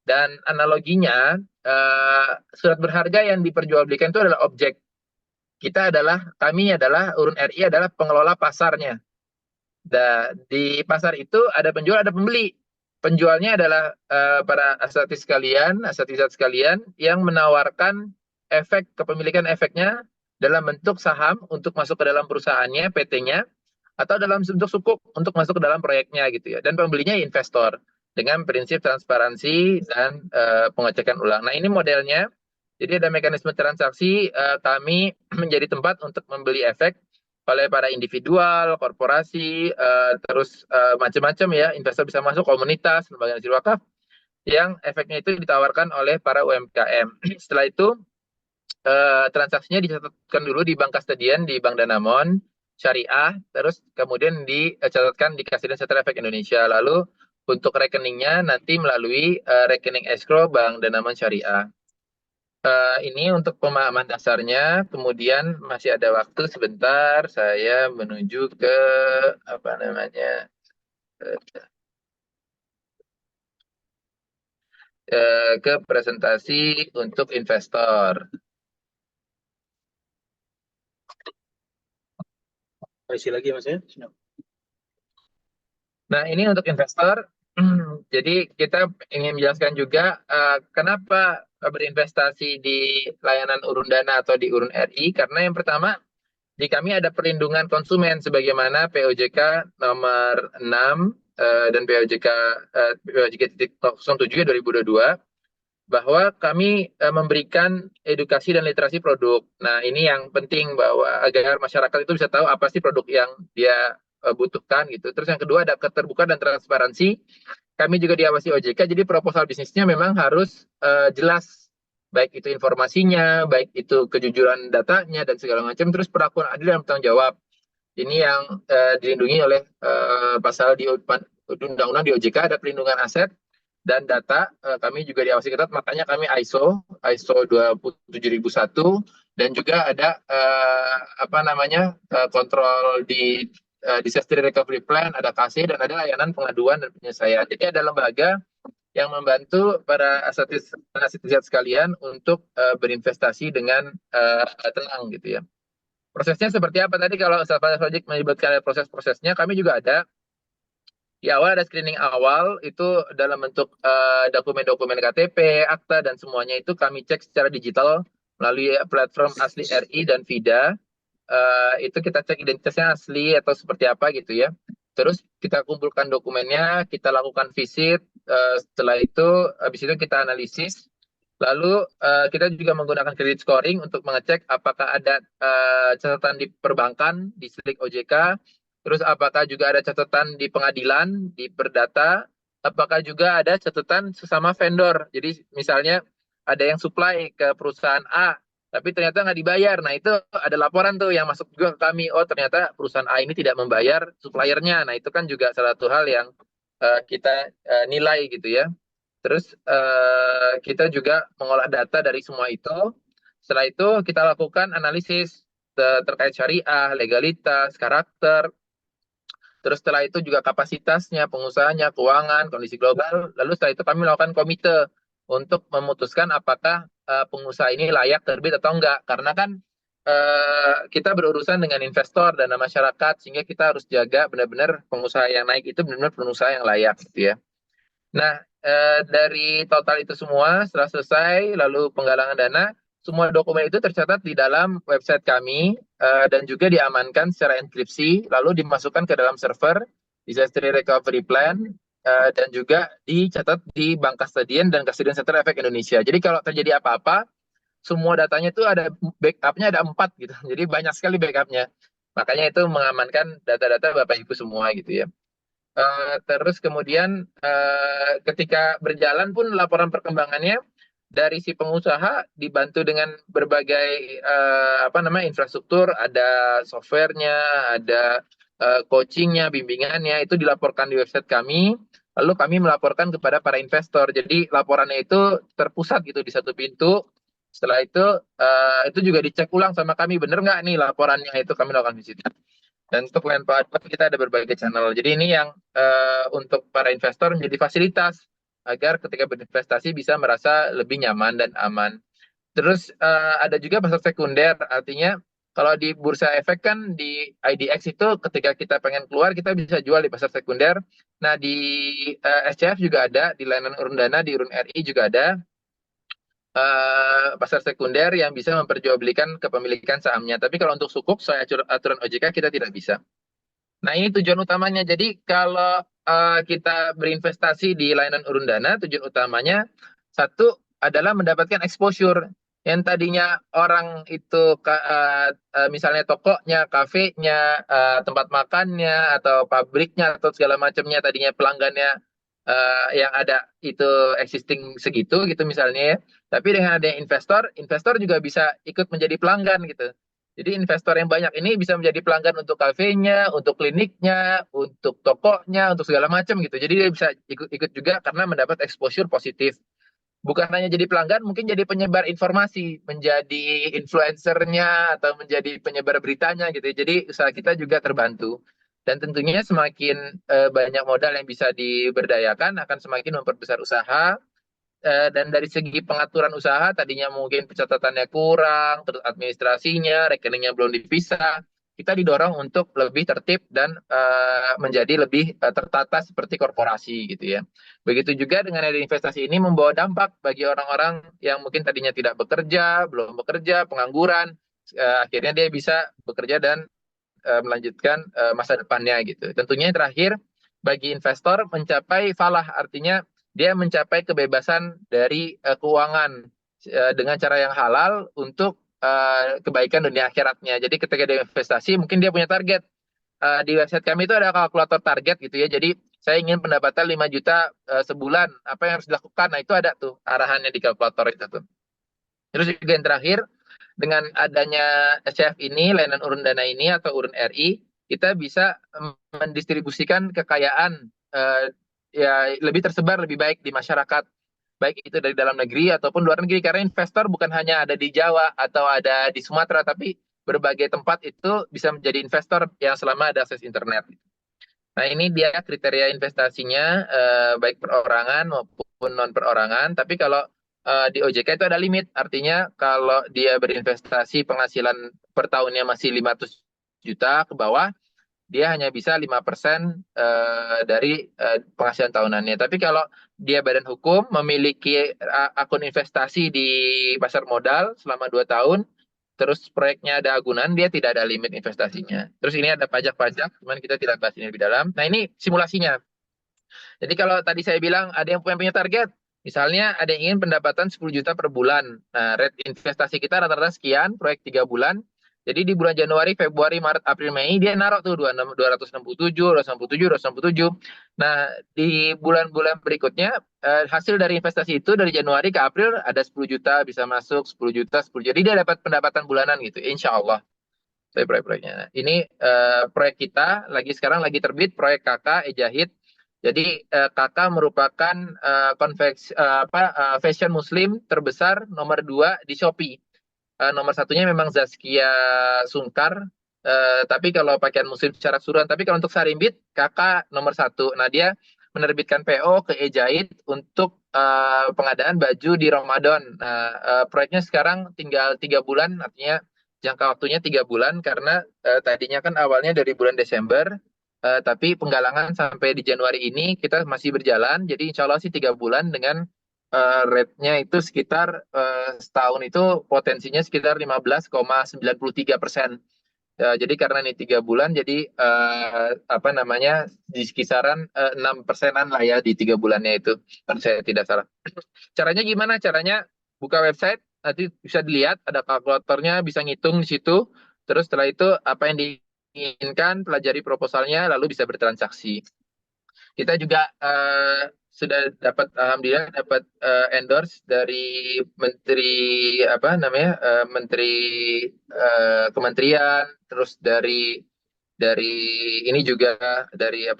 Dan analoginya, surat berharga yang diperjualbelikan itu adalah objek. Kami adalah Urun RI adalah pengelola pasarnya. Di pasar itu ada penjual, ada pembeli. Penjualnya adalah para asatidz sekalian yang menawarkan efek kepemilikan efeknya dalam bentuk saham untuk masuk ke dalam perusahaannya, PT-nya, atau dalam bentuk sukuk untuk masuk ke dalam proyeknya gitu ya. Dan pembelinya investor dengan prinsip transparansi dan pengecekan ulang. Nah, ini modelnya. Jadi ada mekanisme transaksi, kami menjadi tempat untuk membeli efek oleh para individual, korporasi, terus macam-macam ya, investor bisa masuk, komunitas, lembaga nasir wakaf, yang efeknya itu ditawarkan oleh para UMKM. Setelah itu transaksinya dicatatkan dulu di Bank Custodian, di Bank Danamon Syariah, terus kemudian dicatatkan di Custodian Center Efek Indonesia. Lalu untuk rekeningnya nanti melalui rekening escrow Bank Danamon Syariah. Ini untuk pemahaman dasarnya. Kemudian masih ada waktu sebentar, saya menuju ke apa namanya ke presentasi untuk investor. Isi lagi Mas ya. Nah, ini untuk investor. Jadi kita ingin menjelaskan juga kenapa berinvestasi di layanan urun dana atau di urun RI. Karena yang pertama, di kami ada perlindungan konsumen sebagaimana POJK nomor 6 dan POJK 07 2022, bahwa kami memberikan edukasi dan literasi produk. Nah, ini yang penting bahwa agar masyarakat itu bisa tahu apa sih produk yang dia butuhkan gitu. Terus yang kedua ada keterbukaan dan transparansi. Kami juga diawasi OJK, jadi proposal bisnisnya memang harus jelas, baik itu informasinya, baik itu kejujuran datanya dan segala macam. Terus perlakuan adil dan bertanggung jawab. Ini yang dilindungi oleh pasal di undang-undang di OJK, ada perlindungan aset dan data. Kami juga diawasi ketat, makanya kami ISO 27001, dan juga ada kontrol di Disaster Recovery Plan, ada KC, dan ada layanan pengaduan dan penyelesaian. Jadi ada lembaga yang membantu para asatidz sekalian untuk berinvestasi dengan tenang gitu ya. Prosesnya seperti apa tadi? Kalau Ustaz Project menyebutkan proses-prosesnya, kami juga ada. Di awal ada screening awal itu dalam bentuk dokumen-dokumen KTP, akta dan semuanya itu kami cek secara digital melalui platform Asli RI dan Vida. Itu kita cek identitasnya asli atau seperti apa gitu ya. Terus kita kumpulkan dokumennya, kita lakukan visit. Setelah itu, habis itu kita analisis. Lalu kita juga menggunakan credit scoring untuk mengecek apakah ada catatan di perbankan, di slik OJK, terus apakah juga ada catatan di pengadilan, di Perdata, apakah juga ada catatan sesama vendor. Jadi misalnya ada yang supply ke perusahaan A, tapi ternyata nggak dibayar. Nah, itu ada laporan tuh yang masuk juga ke kami. Oh, ternyata perusahaan A ini tidak membayar suppliernya. Nah, itu kan juga salah satu hal yang kita nilai gitu ya. Terus kita juga mengolah data dari semua itu. Setelah itu kita lakukan analisis terkait syariah, legalitas, karakter. Terus setelah itu juga kapasitasnya, pengusahanya, keuangan, kondisi global. Lalu setelah itu kami melakukan komite untuk memutuskan apakah pengusaha ini layak terbit atau enggak. Karena kan kita berurusan dengan investor dan masyarakat, sehingga kita harus jaga benar-benar pengusaha yang naik itu benar-benar pengusaha yang layak gitu ya. Nah, dari total itu semua setelah selesai, lalu penggalangan dana, semua dokumen itu tercatat di dalam website kami dan juga diamankan secara enkripsi, lalu dimasukkan ke dalam server Disaster Recovery Plan dan juga dicatat di Bank Kastadian dan Kastadian Center Efek Indonesia. Jadi kalau terjadi apa-apa, semua datanya itu ada backupnya ada 4 gitu. Jadi banyak sekali backupnya. Makanya itu mengamankan data-data Bapak Ibu semua gitu ya. Terus kemudian ketika berjalan pun laporan perkembangannya dari si pengusaha dibantu dengan berbagai infrastruktur, ada softwarenya, ada coachingnya, bimbingannya, itu dilaporkan di website kami. Lalu kami melaporkan kepada para investor. Jadi laporannya itu terpusat gitu di satu pintu. Setelah itu juga dicek ulang sama kami, bener nggak nih laporannya, itu kami lakukan di situ. Dan untuk land platform kita ada berbagai channel. Jadi ini yang untuk para investor menjadi fasilitas agar ketika berinvestasi bisa merasa lebih nyaman dan aman. Terus ada juga pasar sekunder, artinya kalau di bursa efek kan di IDX itu ketika kita pengen keluar kita bisa jual di pasar sekunder. Nah di SCF juga ada, di layanan urun dana, di urun RI juga ada pasar sekunder yang bisa memperjualbelikan kepemilikan sahamnya. Tapi kalau untuk sukuk, soal aturan OJK kita tidak bisa. Nah, ini tujuan utamanya. Jadi kalau kita berinvestasi di layanan urun dana, tujuan utamanya satu adalah mendapatkan exposure. Yang tadinya orang itu misalnya tokonya, kafenya, tempat makannya, atau pabriknya, atau segala macamnya, tadinya pelanggannya yang ada itu existing segitu gitu misalnya ya. Tapi dengan adanya investor, investor juga bisa ikut menjadi pelanggan gitu. Jadi investor yang banyak ini bisa menjadi pelanggan untuk kafenya, untuk kliniknya, untuk tokonya, untuk segala macam gitu. Jadi dia bisa ikut juga karena mendapat exposure positif. Bukan hanya jadi pelanggan, mungkin jadi penyebar informasi, menjadi influencernya atau menjadi penyebar beritanya gitu. Jadi usaha kita juga terbantu. Dan tentunya semakin banyak modal yang bisa diberdayakan akan semakin memperbesar usaha. Dan dari segi pengaturan usaha tadinya mungkin pencatatannya kurang, terus administrasinya, rekeningnya belum dipisah, kita didorong untuk lebih tertib dan menjadi lebih tertata seperti korporasi gitu ya. Begitu juga dengan ada investasi ini membawa dampak bagi orang-orang yang mungkin tadinya tidak bekerja, belum bekerja, pengangguran, akhirnya dia bisa bekerja dan melanjutkan masa depannya gitu. Tentunya yang terakhir bagi investor mencapai falah, artinya dia mencapai kebebasan dari keuangan dengan cara yang halal untuk kebaikan dunia akhiratnya. Jadi ketika dia investasi mungkin dia punya target. Di website kami itu ada kalkulator target gitu ya. Jadi saya ingin pendapatan 5 juta sebulan, apa yang harus dilakukan? Nah, itu ada tuh arahannya di kalkulator itu tuh. Terus juga yang terakhir, dengan adanya SCF ini, layanan urun dana ini atau urun RI, kita bisa mendistribusikan kekayaan ya lebih tersebar, lebih baik di masyarakat. Baik itu dari dalam negeri ataupun luar negeri. Karena investor bukan hanya ada di Jawa atau ada di Sumatera, tapi berbagai tempat itu bisa menjadi investor yang selama ada akses internet. Nah, ini dia kriteria investasinya, baik perorangan maupun non-perorangan. Tapi kalau di OJK itu ada limit, artinya kalau dia berinvestasi penghasilan per tahunnya masih 500 juta ke bawah, dia hanya bisa 5% dari penghasilan tahunannya. Tapi kalau dia badan hukum memiliki akun investasi di pasar modal selama 2 tahun, terus proyeknya ada agunan, dia tidak ada limit investasinya. Terus ini ada pajak-pajak, cuman kita tidak bahas ini lebih dalam. Nah, ini simulasinya. Jadi kalau tadi saya bilang ada yang punya target, misalnya ada yang ingin pendapatan 10 juta per bulan. Nah, rate investasi kita rata-rata sekian, proyek 3 bulan. Jadi di bulan Januari, Februari, Maret, April, Mei, dia naruh tuh 267, 267, 267. Nah, di bulan-bulan berikutnya, hasil dari investasi itu dari Januari ke April ada 10 juta bisa masuk, 10 juta, 10 juta. Jadi dia dapat pendapatan bulanan gitu, insya Allah. Proyek-proyeknya. Ini proyek kita sekarang lagi terbit proyek KK Ejahit. Jadi KK merupakan fashion muslim terbesar nomor 2 di Shopee. Nomor satunya memang Zaskia Sungkar. Tapi kalau pakaian muslim secara keseluruhan, tapi kalau untuk Sarimbit KK nomor 1. Nah, dia menerbitkan PO ke Ejahit untuk pengadaan baju di Ramadan. Nah, proyeknya sekarang tinggal 3 bulan, artinya jangka waktunya 3 bulan karena tadinya kan awalnya dari bulan Desember, tapi penggalangan sampai di Januari ini kita masih berjalan. Jadi insya Allah sih 3 bulan dengan rate-nya itu sekitar setahun itu potensinya sekitar 15,93%. Jadi karena ini 3 bulan, jadi di kisaran 6%-an lah ya di 3 bulannya itu, kalau saya tidak salah. Caranya gimana? Caranya buka website, nanti bisa dilihat ada kalkulatornya, bisa ngitung di situ. Terus setelah itu apa yang diinginkan, pelajari proposalnya, lalu bisa bertransaksi. Kita juga sudah dapat, alhamdulillah dapat endorse dari menteri kementerian, terus dari ini juga dari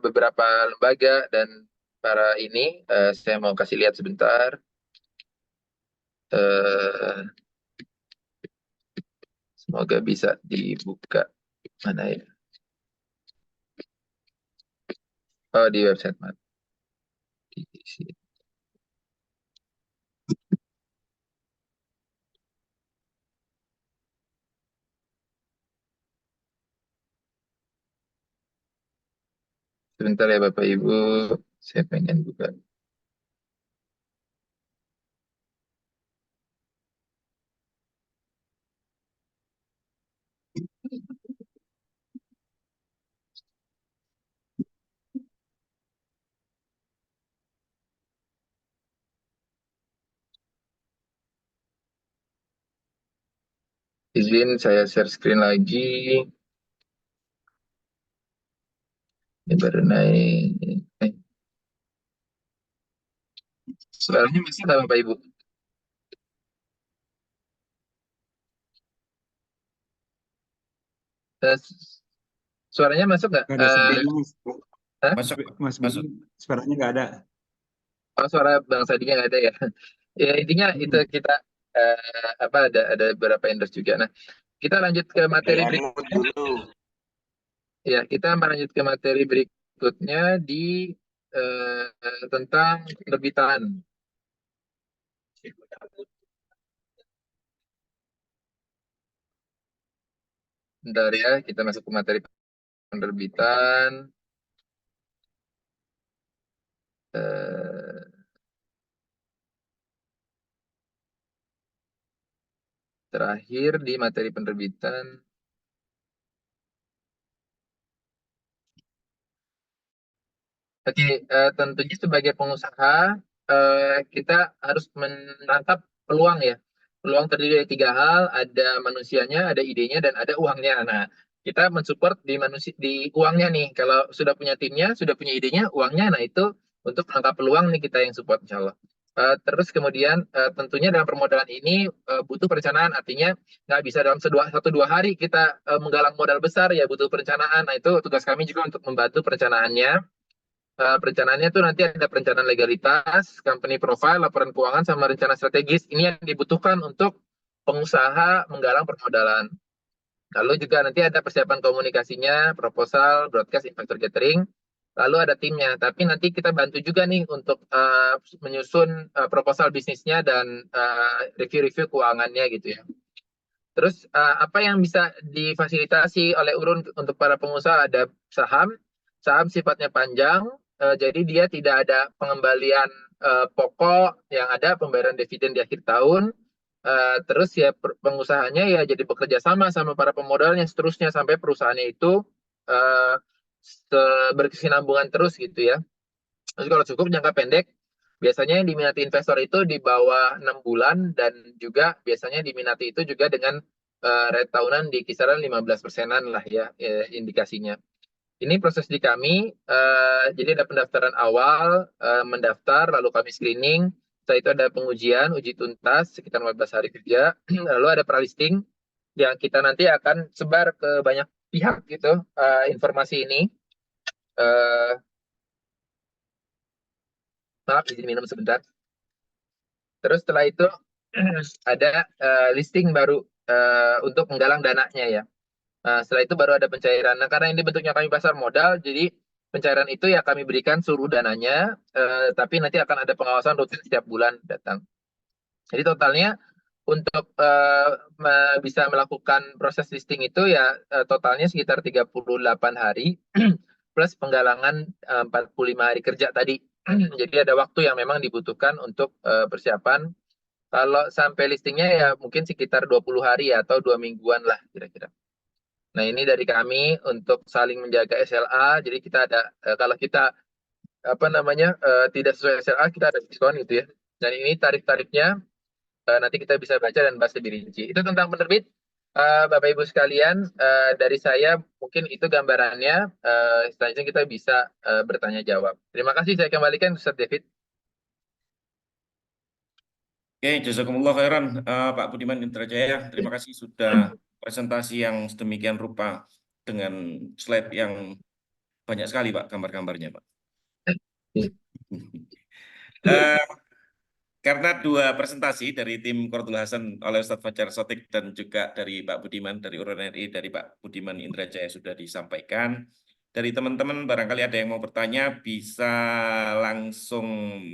beberapa lembaga dan para ini. Saya mau kasih lihat sebentar. Semoga bisa dibuka. Mana ya? Oh, di website mana? Di sini. Sebentar ya Bapak Ibu, saya pengen buka. Izin saya share screen lagi. Ini baru naik. Suaranya masih nggak Bapak Ibu? Suaranya masuk nggak? Nggak ada suaranya, Hah? Masuk, Mas masuk. Budi. Suaranya nggak ada. Oh, suara Bang Sadinya nggak ada ya? Ya intinya itu kita ada beberapa endorse juga. Nah, kita lanjut ke materi berikutnya. Ya, kita melanjut ke materi berikutnya di tentang penerbitan. Bentar ya, kita masuk ke materi penerbitan. Terakhir di materi penerbitan. Oke, tentunya sebagai pengusaha kita harus menangkap peluang ya. Peluang terdiri dari 3 hal, ada manusianya, ada idenya, dan ada uangnya. Nah, kita mensupport di uangnya nih. Kalau sudah punya timnya, sudah punya idenya, uangnya, nah itu untuk menangkap peluang nih kita yang support insya Allah. Terus kemudian tentunya dalam permodalan ini butuh perencanaan, artinya nggak bisa dalam 1-2 hari kita menggalang modal besar, ya butuh perencanaan. Nah itu tugas kami juga untuk membantu perencanaannya. Perencanaannya tuh nanti ada perencanaan legalitas, company profile, laporan keuangan, sama rencana strategis. Ini yang dibutuhkan untuk pengusaha menggalang permodalan. Lalu juga nanti ada persiapan komunikasinya, proposal, broadcast, investor gathering. Lalu ada timnya. Tapi nanti kita bantu juga nih untuk menyusun proposal bisnisnya dan review-review keuangannya gitu ya. Terus apa yang bisa difasilitasi oleh Urun untuk para pengusaha? Ada saham, saham sifatnya panjang, jadi dia tidak ada pengembalian pokok, yang ada pembayaran dividen di akhir tahun. Terus ya pengusahanya ya jadi bekerja sama sama para pemodalnya seterusnya sampai perusahaannya itu uh, berkesinambungan terus gitu ya. Terus kalau cukup jangka pendek, biasanya yang diminati investor itu di bawah 6 bulan dan juga biasanya diminati itu juga dengan rate tahunan di kisaran 15%-an lah ya indikasinya. Ini proses di kami, jadi ada pendaftaran awal, mendaftar, lalu kami screening, setelah itu ada pengujian, uji tuntas sekitar 14 hari kerja, lalu ada pralisting yang kita nanti akan sebar ke banyak pihak gitu informasi ini. Maaf, izin minum sebentar. Terus setelah itu ada listing baru untuk menggalang dananya ya. Setelah itu baru ada pencairan. Nah, karena ini bentuknya kami pasar modal, jadi pencairan itu ya kami berikan seluruh dananya, tapi nanti akan ada pengawasan rutin setiap bulan datang. Jadi totalnya untuk bisa melakukan proses listing itu ya totalnya sekitar 38 hari plus penggalangan 45 hari kerja tadi. Jadi ada waktu yang memang dibutuhkan untuk persiapan. Kalau sampai listingnya ya mungkin sekitar 20 hari atau 2 mingguan lah kira-kira. Nah ini dari kami untuk saling menjaga SLA. Jadi kita ada kalau kita tidak sesuai SLA kita ada diskon gitu ya. Dan ini tarif-tarifnya nanti kita bisa baca dan bahas lebih rinci. Itu tentang penerbit. Bapak Ibu sekalian, dari saya mungkin itu gambarannya. Selanjutnya kita bisa bertanya jawab. Terima kasih, saya kembalikan Ustaz David. Oke, jazakumullah khairan Pak Budiman Indrajaya. Terima kasih sudah presentasi yang sedemikian rupa dengan slide yang banyak sekali Pak gambar-gambarnya Pak. Karena dua presentasi dari tim Qardul Hasan oleh Ustadz Fajar Sotik dan juga dari Pak Budiman dari Urun RI dari Pak Budiman Indrajaya sudah disampaikan. Dari teman-teman barangkali ada yang mau bertanya bisa langsung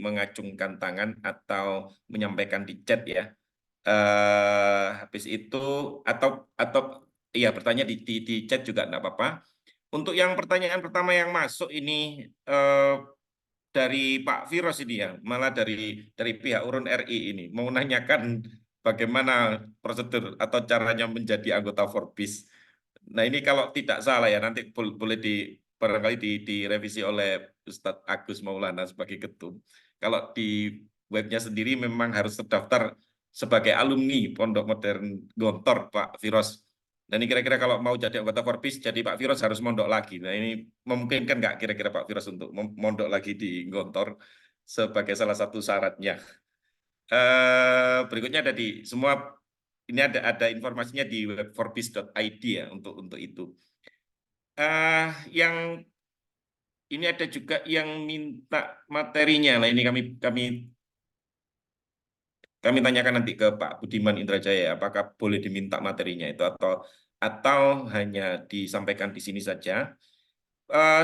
mengacungkan tangan atau menyampaikan di chat ya. Habis itu atau iya bertanya di chat juga enggak apa-apa. Untuk yang pertanyaan pertama yang masuk ini dari Pak Firos ini ya, malah dari pihak Urun RI ini mau nanyakan bagaimana prosedur atau caranya menjadi anggota Forbes. Nah ini kalau tidak salah ya nanti boleh barangkali direvisi oleh Ustadz Agus Maulana sebagai ketum. Kalau di webnya sendiri memang harus terdaftar sebagai alumni Pondok Modern Gontor Pak Firos. Dan ini kira-kira kalau mau jadi anggota Forbes, jadi Pak Firos harus mondok lagi. Nah ini memungkinkan nggak kira-kira Pak Firos untuk mondok lagi di Gontor sebagai salah satu syaratnya. Berikutnya ada di semua ini ada informasinya di web forbes.id ya untuk itu. Yang ini ada juga yang minta materinya. Nah ini kami tanyakan nanti ke Pak Budiman Indrajaya apakah boleh diminta materinya itu atau hanya disampaikan di sini saja.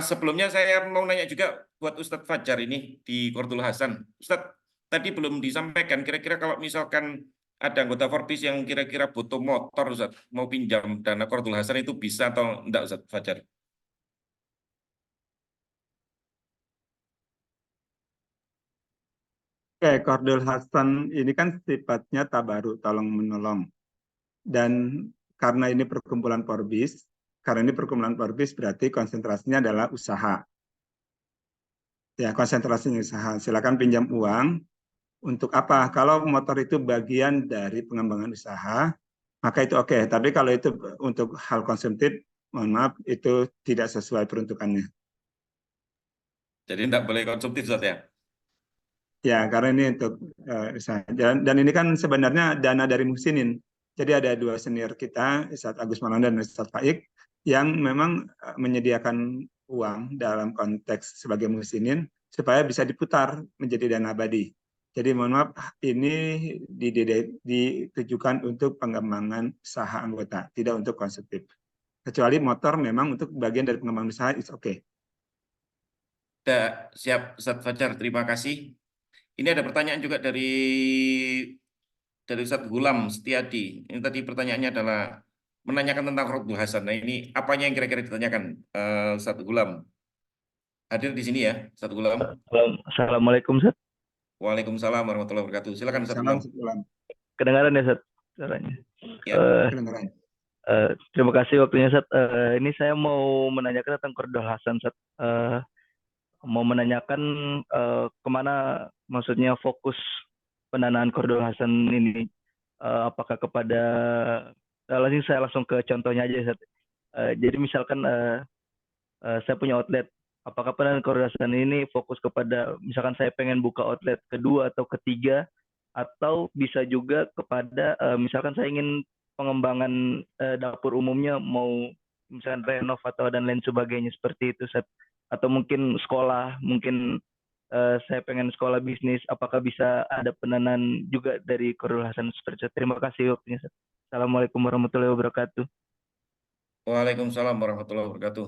Sebelumnya saya mau nanya juga buat Ustadz Fajar ini di Qardul Hasan. Ustadz, tadi belum disampaikan kira-kira kalau misalkan ada anggota Forbes yang kira-kira butuh motor Ustadz, mau pinjam dana Qardul Hasan itu bisa atau enggak Ustadz Fajar? Oke, Qardul Hasan ini kan sifatnya tabaruk, tolong menolong. Dan karena ini perkumpulan Forbes, berarti konsentrasinya adalah usaha. Ya, konsentrasinya usaha. Silakan pinjam uang. Untuk apa? Kalau motor itu bagian dari pengembangan usaha, maka itu oke. Tapi kalau itu untuk hal konsumtif, mohon maaf, itu tidak sesuai peruntukannya. Jadi enggak boleh konsumtif Ustadz ya? Ya, karena ini untuk usaha. Dan ini kan sebenarnya dana dari Muhsinin. Jadi ada dua senior kita, Ustadz Agus Maulana dan Ustadz Faik, yang memang menyediakan uang dalam konteks sebagai Muhsinin supaya bisa diputar menjadi dana abadi. Jadi mohon maaf, ini ditujukan untuk pengembangan usaha anggota, tidak untuk konsumtif. Kecuali motor memang untuk bagian dari pengembangan usaha, it's okay. Siap Ustadz Fajar, terima kasih. Ini ada pertanyaan juga dari dari Ustadz Gulam Setiadi. Ini tadi pertanyaannya adalah menanyakan tentang Qardul Hasan. Nah, ini apanya yang kira-kira ditanyakan, Ustadz Gulam? Hadir di sini ya, Ustadz Gulam. Assalamualaikum, Ustaz. Waalaikumsalam warahmatullahi wabarakatuh. Silakan Ustadz Salam Gulam. sebulan. Kedengaran ya, Ustaz? Suaranya. Ya. Kedengaran. Terima kasih waktunya, Ustaz. Ini saya mau menanyakan tentang Qardul Hasan, Ustaz. Mau menanyakan kemana maksudnya fokus pendanaan Qardul Hasan ini. Apakah kepada saya langsung ke contohnya aja, Ustaz. Jadi misalkan saya punya outlet, apakah pendanaan Qardul Hasan ini fokus kepada misalkan saya pengen buka outlet kedua atau ketiga, atau bisa juga kepada misalkan saya ingin pengembangan dapur umumnya, mau misalkan renov atau dan lain sebagainya seperti itu, Ustaz. Atau mungkin sekolah, mungkin saya pengen sekolah bisnis, apakah bisa ada pendanaan juga dari Qardul Hasan seperti itu? Terima kasih waktunya, Ustaz. Assalamualaikum warahmatullahi wabarakatuh. Waalaikumsalam warahmatullahi wabarakatuh.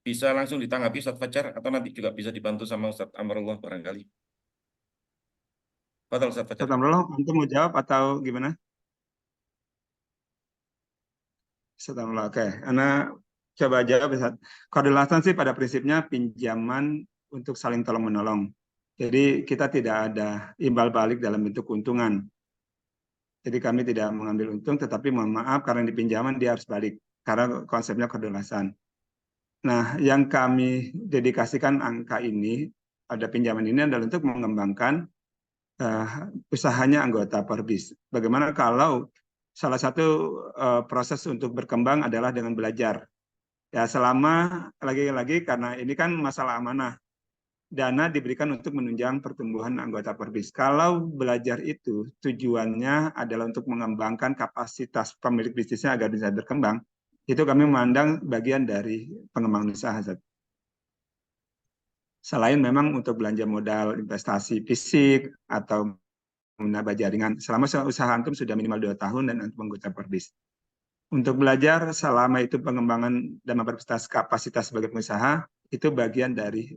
Bisa langsung ditanggapi Ustadz Fajar atau nanti juga bisa dibantu sama Ustadz Amrullah barangkali. Betul Ustadz Fajar. Ustaz Amrullah, antum mau jawab atau gimana? Ustaz Amrullah, oke. Ana coba jawab, Ustaz. Qardul Hasan sih pada prinsipnya pinjaman untuk saling tolong-menolong. Jadi kita tidak ada imbal balik dalam bentuk keuntungan. Jadi kami tidak mengambil untung, tetapi mohon maaf karena di pinjaman dia harus balik. Karena konsepnya Qardul Hasan. Nah, yang kami dedikasikan angka ini, ada pinjaman ini adalah untuk mengembangkan usahanya anggota Perbis. Bagaimana kalau salah satu proses untuk berkembang adalah dengan belajar. Ya, selama lagi-lagi karena ini kan masalah amanah, dana diberikan untuk menunjang pertumbuhan anggota Perbis. Kalau belajar itu tujuannya adalah untuk mengembangkan kapasitas pemilik bisnisnya agar bisa berkembang, itu kami memandang bagian dari pengembangan usaha. Selain memang untuk belanja modal investasi fisik atau menambah jaringan, selama usaha antum sudah minimal 2 tahun dan antum anggota Perbis. Untuk belajar selama itu pengembangan dan memperluas kapasitas sebagai pengusaha, itu bagian dari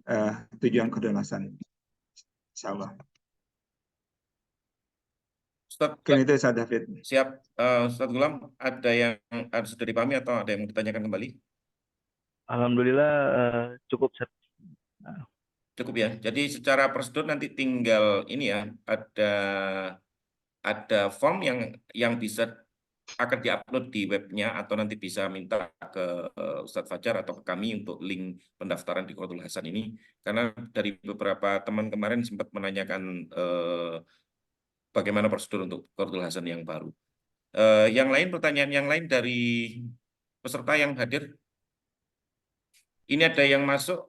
tujuan Qardul Hasan. Insya Allah. Ustadz, Mungkin itu Ustaz David. siap. Ustadz Gulam, ada yang sudah dipahami atau ada yang ditanyakan kembali? Alhamdulillah cukup, Ustaz. Cukup ya. Jadi secara prosedur nanti tinggal ini ya, ada form yang bisa akan diupload di webnya atau nanti bisa minta ke Ustadz Fajar atau ke kami untuk link pendaftaran di Qardul Hasan ini. Karena dari beberapa teman kemarin sempat menanyakan bagaimana prosedur untuk Qardul Hasan yang baru. Yang lain, pertanyaan yang lain dari peserta yang hadir. Ini ada yang masuk.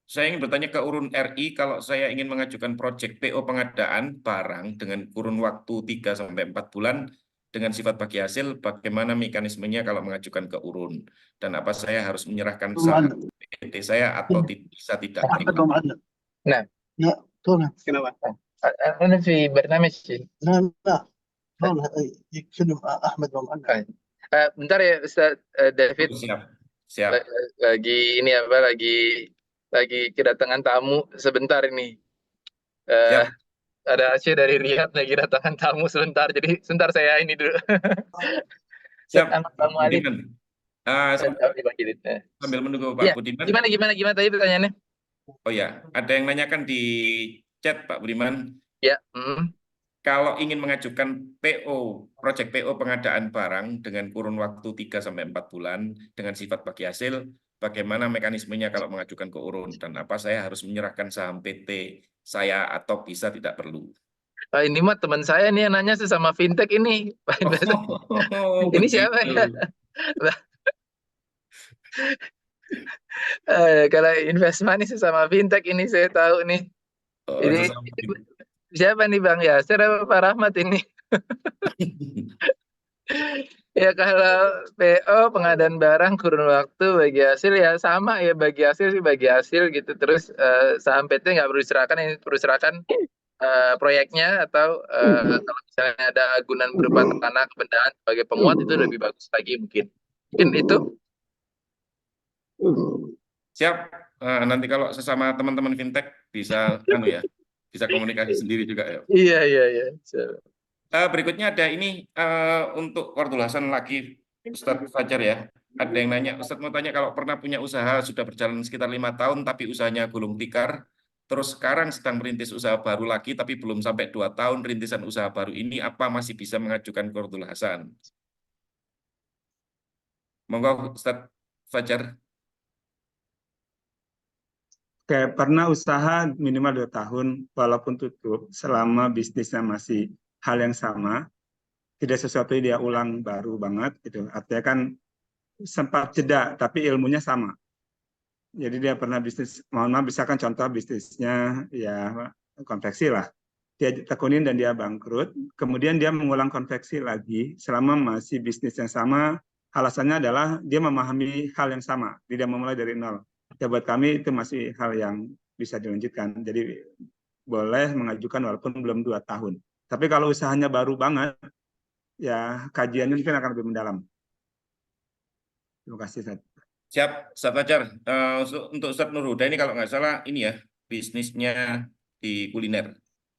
Saya ingin bertanya ke Urun RI, kalau saya ingin mengajukan proyek PO pengadaan barang dengan kurun waktu 3-4 bulan dengan sifat bagi hasil, bagaimana mekanismenya kalau mengajukan ke Urun? Dan apa saya harus menyerahkan saham PT saya atau bisa tidak? Nah, لا طولها كنبة أنا في برنامج لا لا طولها يكتب أحمد ومعنا bentar ya Ustaz David, Siap. lagi ini apa lagi kedatangan tamu sebentar ini. Siap. Ada Aceh dari Riyadh lagi kedatangan tamu sebentar, jadi sebentar saya ini dulu. Siap. Tamu Ali. Budiman. Sambil menunggu Pak Ya, Budiman. Gimana tadi pertanyaannya? Oh ya, ada yang nanyakan di chat Pak Budiman. Ya. Kalau ingin mengajukan proyek PO pengadaan barang dengan kurun waktu 3-4 bulan dengan sifat bagi hasil, bagaimana mekanismenya kalau mengajukan ke Urun? Dan apa saya harus menyerahkan saham PT saya atau bisa tidak perlu? Ini mah teman saya nih yang nanya sesama fintech ini. Ini siapa ya? Kalau investment ini sesama fintech ini saya tahu nih. Ini siapa nih Bang Yasir apa Pak Rahmat ini? Ya kalau PO pengadaan barang kurun waktu bagi hasil ya sama ya, bagi hasil gitu. Terus saham PT nggak perlu diserahkan, ini perlu diserahkan proyeknya atau kalau misalnya ada agunan berupa tanah bendaan sebagai penguat itu lebih bagus lagi mungkin itu. Siap. Nanti kalau sesama teman-teman fintech bisa bisa komunikasi sendiri juga ya. Iya. Berikutnya ada ini untuk Qardul Hasan lagi, Ustadz Fajar ya. Ada yang nanya, Ustadz mau tanya kalau pernah punya usaha sudah berjalan sekitar 5 tahun tapi usahanya gulung tikar, terus sekarang sedang merintis usaha baru lagi tapi belum sampai 2 tahun rintisan usaha baru ini, apa masih bisa mengajukan Qardul Hasan? Monggo Ustadz Fajar. Kayak pernah usaha minimal 2 tahun, walaupun tutup, selama bisnisnya masih hal yang sama, tidak sesuatu yang dia ulang baru banget, gitu. Artinya kan sempat jeda, tapi ilmunya sama. Jadi dia pernah bisnis, mohon maaf, misalkan contoh bisnisnya ya konveksi lah. Dia tekunin dan dia bangkrut, kemudian dia mengulang konveksi lagi selama masih bisnis yang sama. Alasannya adalah dia memahami hal yang sama, tidak memulai dari nol. Ya buat kami itu masih hal yang bisa dilanjutkan. Jadi boleh mengajukan walaupun belum 2 tahun. Tapi kalau usahanya baru banget, ya kajiannya mungkin akan lebih mendalam. Terima kasih, Ustaz. Siap, Ustadz Fajar. Untuk Ustadz Nur Huda ini kalau nggak salah ini ya, bisnisnya di kuliner.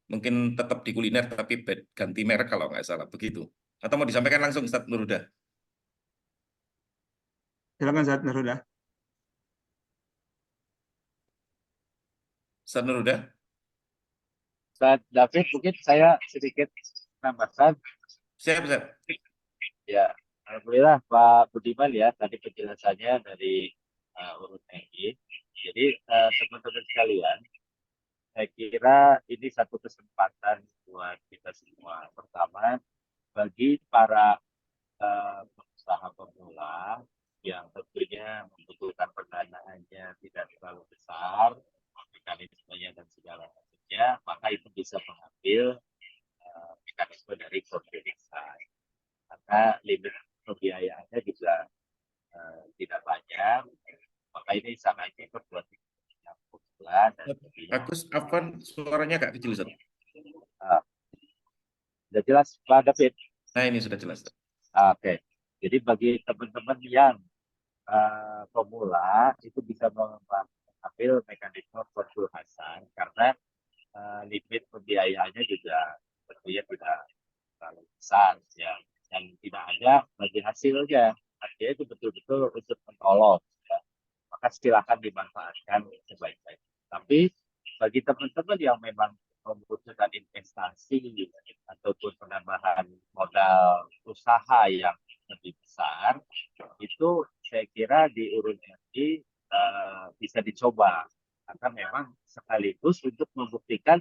Mungkin tetap di kuliner tapi ganti merek kalau nggak salah begitu. Atau mau disampaikan langsung Ustadz Nur Huda? Silakan, Ustaz Nur Huda. Ustadz Nur Huda? Ustaz David, mungkin saya sedikit tambahkan. Siap, Ustadz. Ya, alhamdulillah Pak Budiman ya, tadi penjelasannya dari Urut Egi. Jadi teman-teman sekalian, saya kira ini satu kesempatan buat kita semua. Pertama, bagi para pengusaha pemula yang tentunya membutuhkan pendanaannya tidak terlalu besar, mekanismenya dan segala macamnya, maka itu bisa mengambil mekanisme dari Koordinasi. Karena limit pembiayaannya juga tidak banyak, maka ini sangat cocok buat yang pemula dan Agus, Afwan, suaranya agak kecil, Ustadz. sudah jelas Pak David. Nah, ini sudah jelas. Oke. Jadi bagi teman-teman yang pemula itu bisa mengambil mekanisme Qardul Hasan karena limit pembiayaannya juga tentunya tidak terlalu besar ya, dan tidak ada bagi hasilnya. Artinya itu betul-betul untuk menolong ya. Maka silakan dimanfaatkan sebaik-baiknya. Tapi bagi teman-teman yang memang membutuhkan investasi ataupun penambahan modal usaha yang lebih besar, itu saya kira di Urun Energi bisa dicoba karena memang sekaligus untuk membuktikan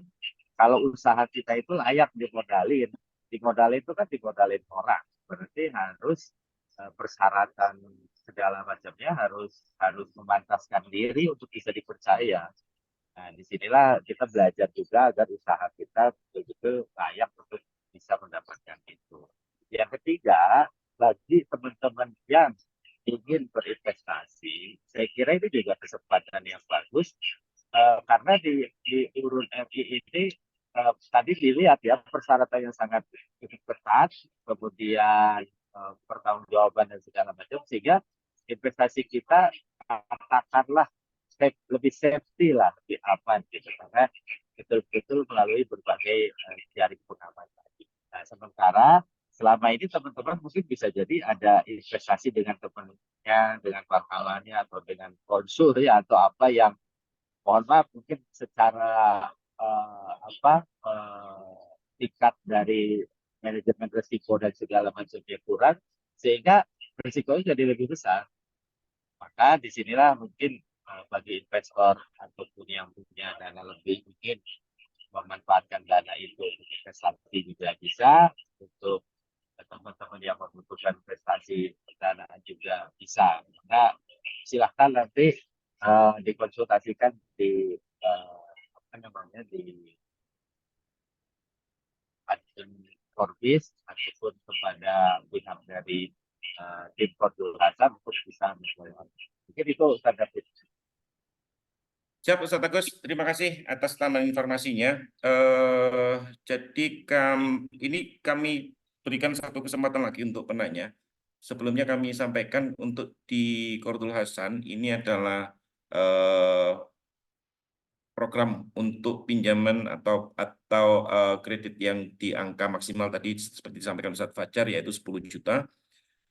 kalau usaha kita itu layak dimodalin. Dimodalin itu kan dimodalin orang, berarti harus persyaratan segala macamnya harus memantaskan diri untuk bisa dipercaya. Nah, disinilah kita belajar juga agar usaha kita betul-betul layak untuk bisa mendapatkan itu. Yang ketiga, bagi teman-teman yang ingin berinvestasi, saya kira ini juga kesempatan yang bagus karena di Urun RI ini tadi dilihat ya persyaratan yang sangat cukup ketat, kemudian pertanggungjawaban dan segala macam, sehingga investasi kita katakanlah lebih safety lah, lebih aman gitu, karena betul-betul melalui berbagai jaring pengaman tadi. Nah, sementara selama ini teman-teman mungkin bisa jadi ada investasi dengan temannya, dengan wartawan-nya atau dengan konsul ya atau apa yang mohon maaf mungkin secara tingkat dari manajemen risiko dan segala macamnya kurang, sehingga risikonya jadi lebih besar. Maka disinilah mungkin bagi investor ataupun yang punya dana lebih ingin memanfaatkan dana itu untuk investasi juga bisa, untuk teman-teman yang membutuhkan investasi pendanaan juga bisa. Nah, silahkan nanti dikonsultasikan di di admin Korbis ataupun kepada pihak dari tim Qardul Hasan untuk bisa mengelola. Mungkin itu Ustaz David. Siap, Ustadz Agus. Terima kasih atas tambahan informasinya. Jadi ini kami berikan satu kesempatan lagi untuk penanya. Sebelumnya kami sampaikan untuk di Qardul Hasan ini adalah program untuk pinjaman atau kredit yang di angka maksimal tadi seperti disampaikan Ustadz Fajar yaitu 10 juta.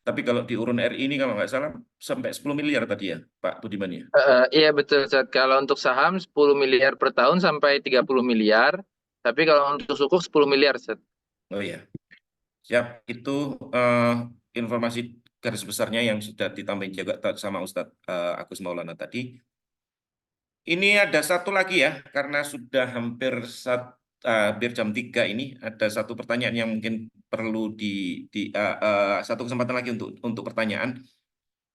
Tapi kalau di urun RI ini kalau nggak salah sampai 10 miliar tadi ya Pak Budiman ya. Iya betul, Ustadz. Kalau untuk saham 10 miliar per tahun sampai 30 miliar. Tapi kalau untuk sukuk 10 miliar, Ustadz. Oh iya. Siap, itu informasi garis besarnya yang sudah ditambahin juga sama Ustadz Agus Maulana tadi. Ini ada satu lagi ya, karena sudah hampir jam 3 ini, ada satu pertanyaan yang mungkin perlu satu kesempatan lagi untuk pertanyaan.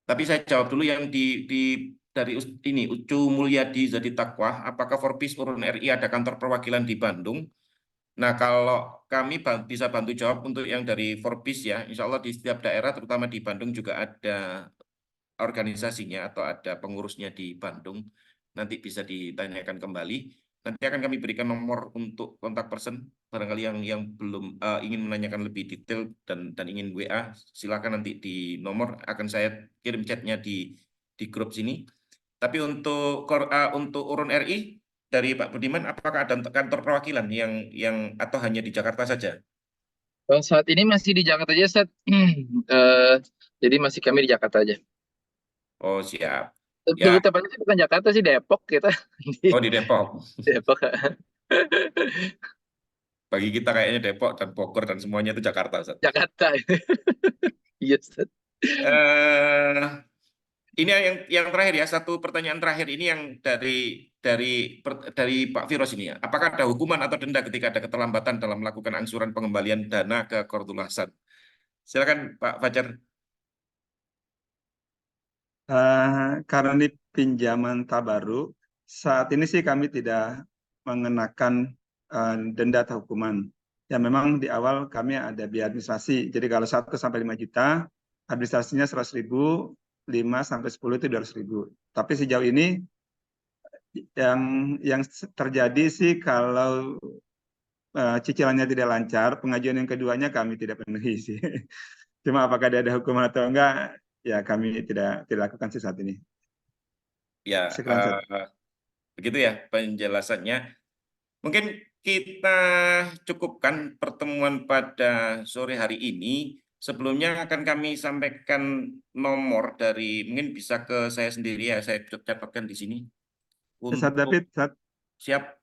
Tapi saya jawab dulu yang dari ini, Ucu Mulyadi Zadi Taqwa, apakah Forbis Urun RI ada kantor perwakilan di Bandung? Nah, kalau kami bisa bantu jawab untuk yang dari Forbis ya, insya Allah di setiap daerah, terutama di Bandung juga ada organisasinya atau ada pengurusnya di Bandung. Nanti bisa ditanyakan kembali. Nanti akan kami berikan nomor untuk kontak person. Barangkali yang belum ingin menanyakan lebih detail dan ingin WA, silakan nanti di nomor akan saya kirim chatnya di grup sini. Tapi untuk Urun RI dari Pak Budiman, apakah ada kantor perwakilan yang atau hanya di Jakarta saja? Saat ini masih di Jakarta aja, Ustadz. Jadi masih kami di Jakarta aja. Oh siap. Dulu tepatnya sih bukan Jakarta sih, Depok kita. Oh di Depok. Depok. Bagi kita kayaknya Depok dan Bogor dan semuanya itu Jakarta, Ustaz. Jakarta. Iya, Ustaz. Ini yang terakhir ya, satu pertanyaan terakhir ini yang dari Pak Firos ini ya. Apakah ada hukuman atau denda ketika ada keterlambatan dalam melakukan angsuran pengembalian dana ke Qardul Hasan? Silakan Pak Fajar. Karena ini pinjaman tabaruk, saat ini sih kami tidak mengenakan denda atau hukuman. Ya memang di awal kami ada biaya administrasi. Jadi kalau 1 sampai 5 juta, administrasinya 100.000, 5 sampai 10 itu 200.000. Tapi sejauh ini yang terjadi sih kalau cicilannya tidak lancar, pengajuan yang keduanya kami tidak penuhi sih. Cuma apakah ada hukuman atau enggak, ya kami tidak lakukan sih saat ini. Ya, begitu ya penjelasannya. Mungkin kita cukupkan pertemuan pada sore hari ini. Sebelumnya akan kami sampaikan nomor dari, mungkin bisa ke saya sendiri ya, saya catatkan di sini. Ustadz David, siap.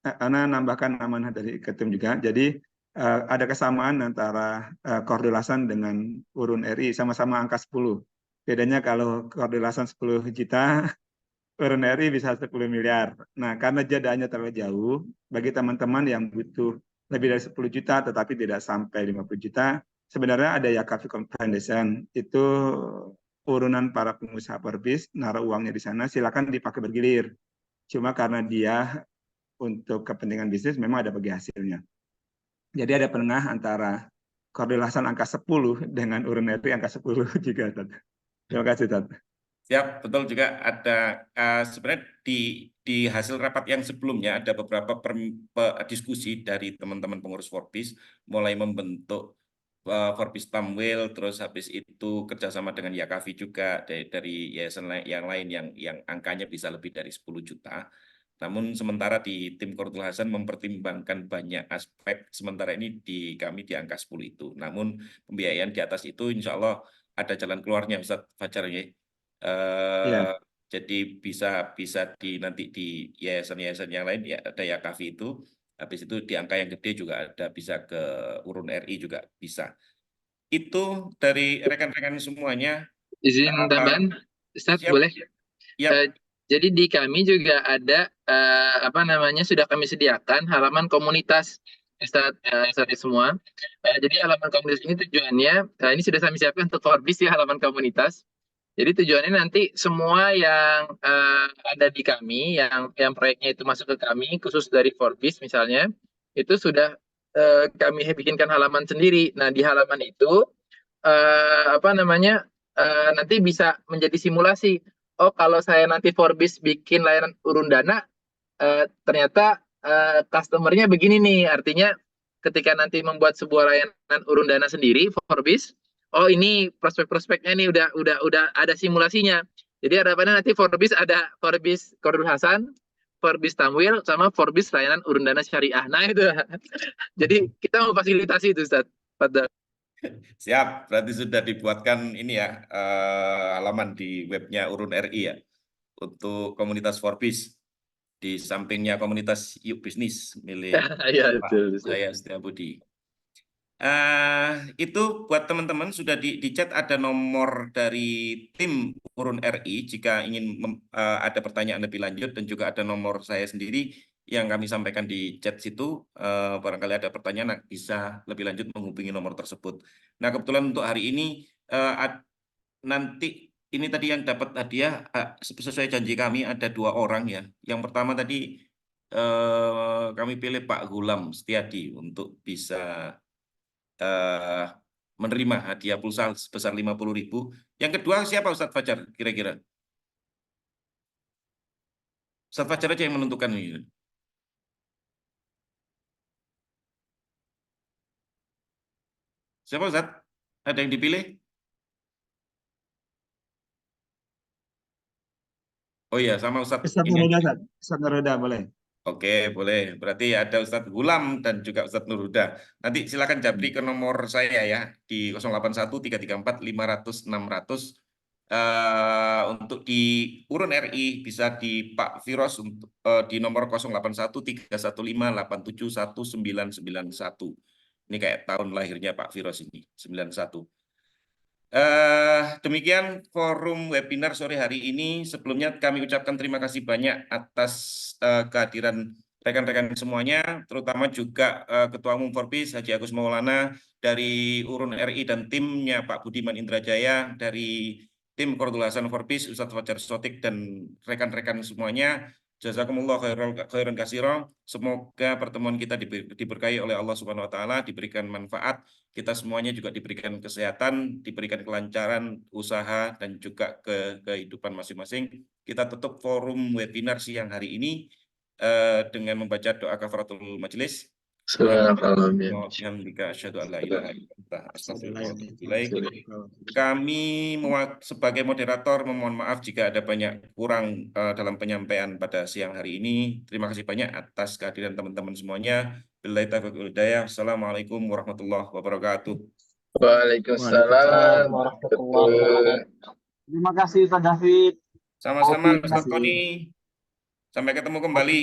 Ana nambahkan amanah dari Ketum juga. Jadi ada kesamaan antara Qardul Hasan dengan Urun RI, sama-sama angka 10. Bedanya kalau Qardul Hasan 10 juta, Urun RI bisa 10 miliar. Nah, karena jadanya terlalu jauh, bagi teman-teman yang butuh lebih dari 10 juta tetapi tidak sampai 50 juta, sebenarnya ada Yakafi Foundation. Itu urunan para pengusaha Forbis, naruh uangnya di sana, silakan dipakai bergilir. Cuma karena dia untuk kepentingan bisnis memang ada bagi hasilnya. Jadi ada penengah antara Qardul Hasan angka 10 dengan Urun RI angka 10 juga. Terima kasih, Tad. Siap, betul juga ada sebenarnya di hasil rapat yang sebelumnya ada beberapa diskusi dari teman-teman pengurus Forbis mulai membentuk Forbis Tamwil, terus habis itu kerjasama dengan Yakafi juga dari yayasan yang lain yang angkanya bisa lebih dari 10 juta. Namun sementara di tim Qardul Hasan mempertimbangkan banyak aspek, sementara ini kami di angka 10 itu. Namun pembiayaan di atas itu insya Allah ada jalan keluarnya, Ustadz Fajar ya. Jadi bisa nanti di yayasan-yayasan yang lain ya ada Yakafi itu, habis itu di angka yang gede juga ada, bisa ke Urun RI juga bisa. Itu dari rekan-rekan semuanya. Izin tambahan, Ustadz, boleh? Ya. Jadi di kami juga ada sudah kami sediakan halaman komunitas, Ustadz semua. Jadi halaman komunitas ini tujuannya, ini sudah kami siapkan untuk Forbis ya, halaman komunitas. Jadi tujuannya nanti semua yang ada di kami, yang proyeknya itu masuk ke kami, khusus dari Forbis misalnya, itu sudah kami bikinkan halaman sendiri. Nah di halaman itu nanti bisa menjadi simulasi. Oh kalau saya nanti Forbis bikin layanan urun dana, ternyata customer-nya begini nih. Artinya ketika nanti membuat sebuah layanan urun dana sendiri Forbis, oh ini prospek-prospeknya nih udah ada simulasinya. Jadi harapannya nanti Forbis ada Forbis Qardul Hasan, Forbis Tamwil sama Forbis layanan urun dana syariah. Nah itu. Jadi kita mau fasilitasi itu Ustaz. Pada Siap, berarti sudah dibuatkan ini ya, halaman di webnya Urun RI ya, untuk komunitas Forbis. Di sampingnya komunitas Yuk Bisnis milik ya Pak betul Ustaz. Jaya Setiabudi. Itu buat teman-teman sudah di chat ada nomor dari tim Urun RI jika ingin ada pertanyaan lebih lanjut, dan juga ada nomor saya sendiri yang kami sampaikan di chat situ. Barangkali ada pertanyaan bisa lebih lanjut menghubungi nomor tersebut. Nah, kebetulan untuk hari ini nanti ini tadi yang dapat hadiah sesuai janji kami ada 2 orang ya. Yang pertama tadi kami pilih Pak Gulam Setiadi untuk bisa menerima hadiah pulsa sebesar 50.000. Yang kedua siapa Ustadz Fajar kira-kira? Ustadz Fajar aja yang menentukan ini. Siapa Ustadz? Ada yang dipilih? Oh iya, sama Ustadz Ustaz ini. Nuruda, Ustaz. Ustaz Nuruda boleh. Oke, boleh. Berarti ada Ustadz Gulam dan juga Ustadz Nurhuda. Nanti silakan japri ke nomor saya ya di 081 334 500 600. Untuk di Urun RI bisa di Pak Firos untuk di nomor 081 315 871 1991. Ini kayak tahun lahirnya Pak Firos ini, 91. Demikian forum webinar sore hari ini. Sebelumnya kami ucapkan terima kasih banyak atas kehadiran rekan-rekan semuanya, terutama juga Ketua Umum Forbis Haji Agus Maulana, dari Urun RI dan timnya Pak Budiman Indrajaya, dari tim Qardul Hasan Forbis Ustadz Fajar Sotik dan rekan-rekan semuanya. Jazakumullah khairan katsiran. Semoga pertemuan kita diberkahi oleh Allah Subhanahu wa taala, diberikan manfaat, kita semuanya juga diberikan kesehatan, diberikan kelancaran usaha dan juga kehidupan masing-masing. Kita tutup forum webinar siang hari ini dengan membaca doa kafaratul majelis. Subhanallah. Kami sebagai moderator memohon maaf jika ada banyak kurang dalam penyampaian pada siang hari ini. Terima kasih banyak atas kehadiran teman-teman semuanya. Billahi taufiq wal hidayah. Assalamualaikum warahmatullahi wabarakatuh. Waalaikumsalam. warahmatullahi wabarakatuh. Terima kasih Ustaz David. Sama-sama Terima Ustaz kasih. Tony. Sampai ketemu kembali.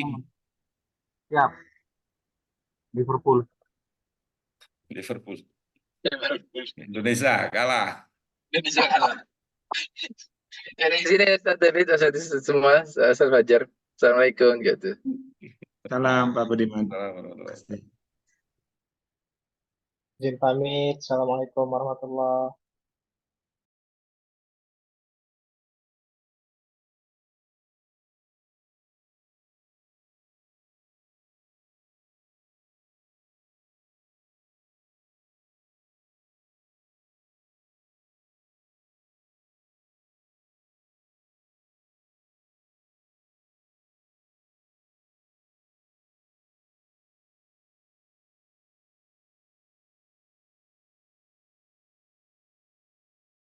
Siap. Liverpool. Liverpool. Indonesia kalah. Indonesia kalah. Ya di sini Ustaz David, Ustaz semua, Ustaz Fajar. Assalamualaikum gitu. Salam Pak Budiman. Assalamualaikum. Izin pamit. Assalamualaikum warahmatullahi wabarakatuh.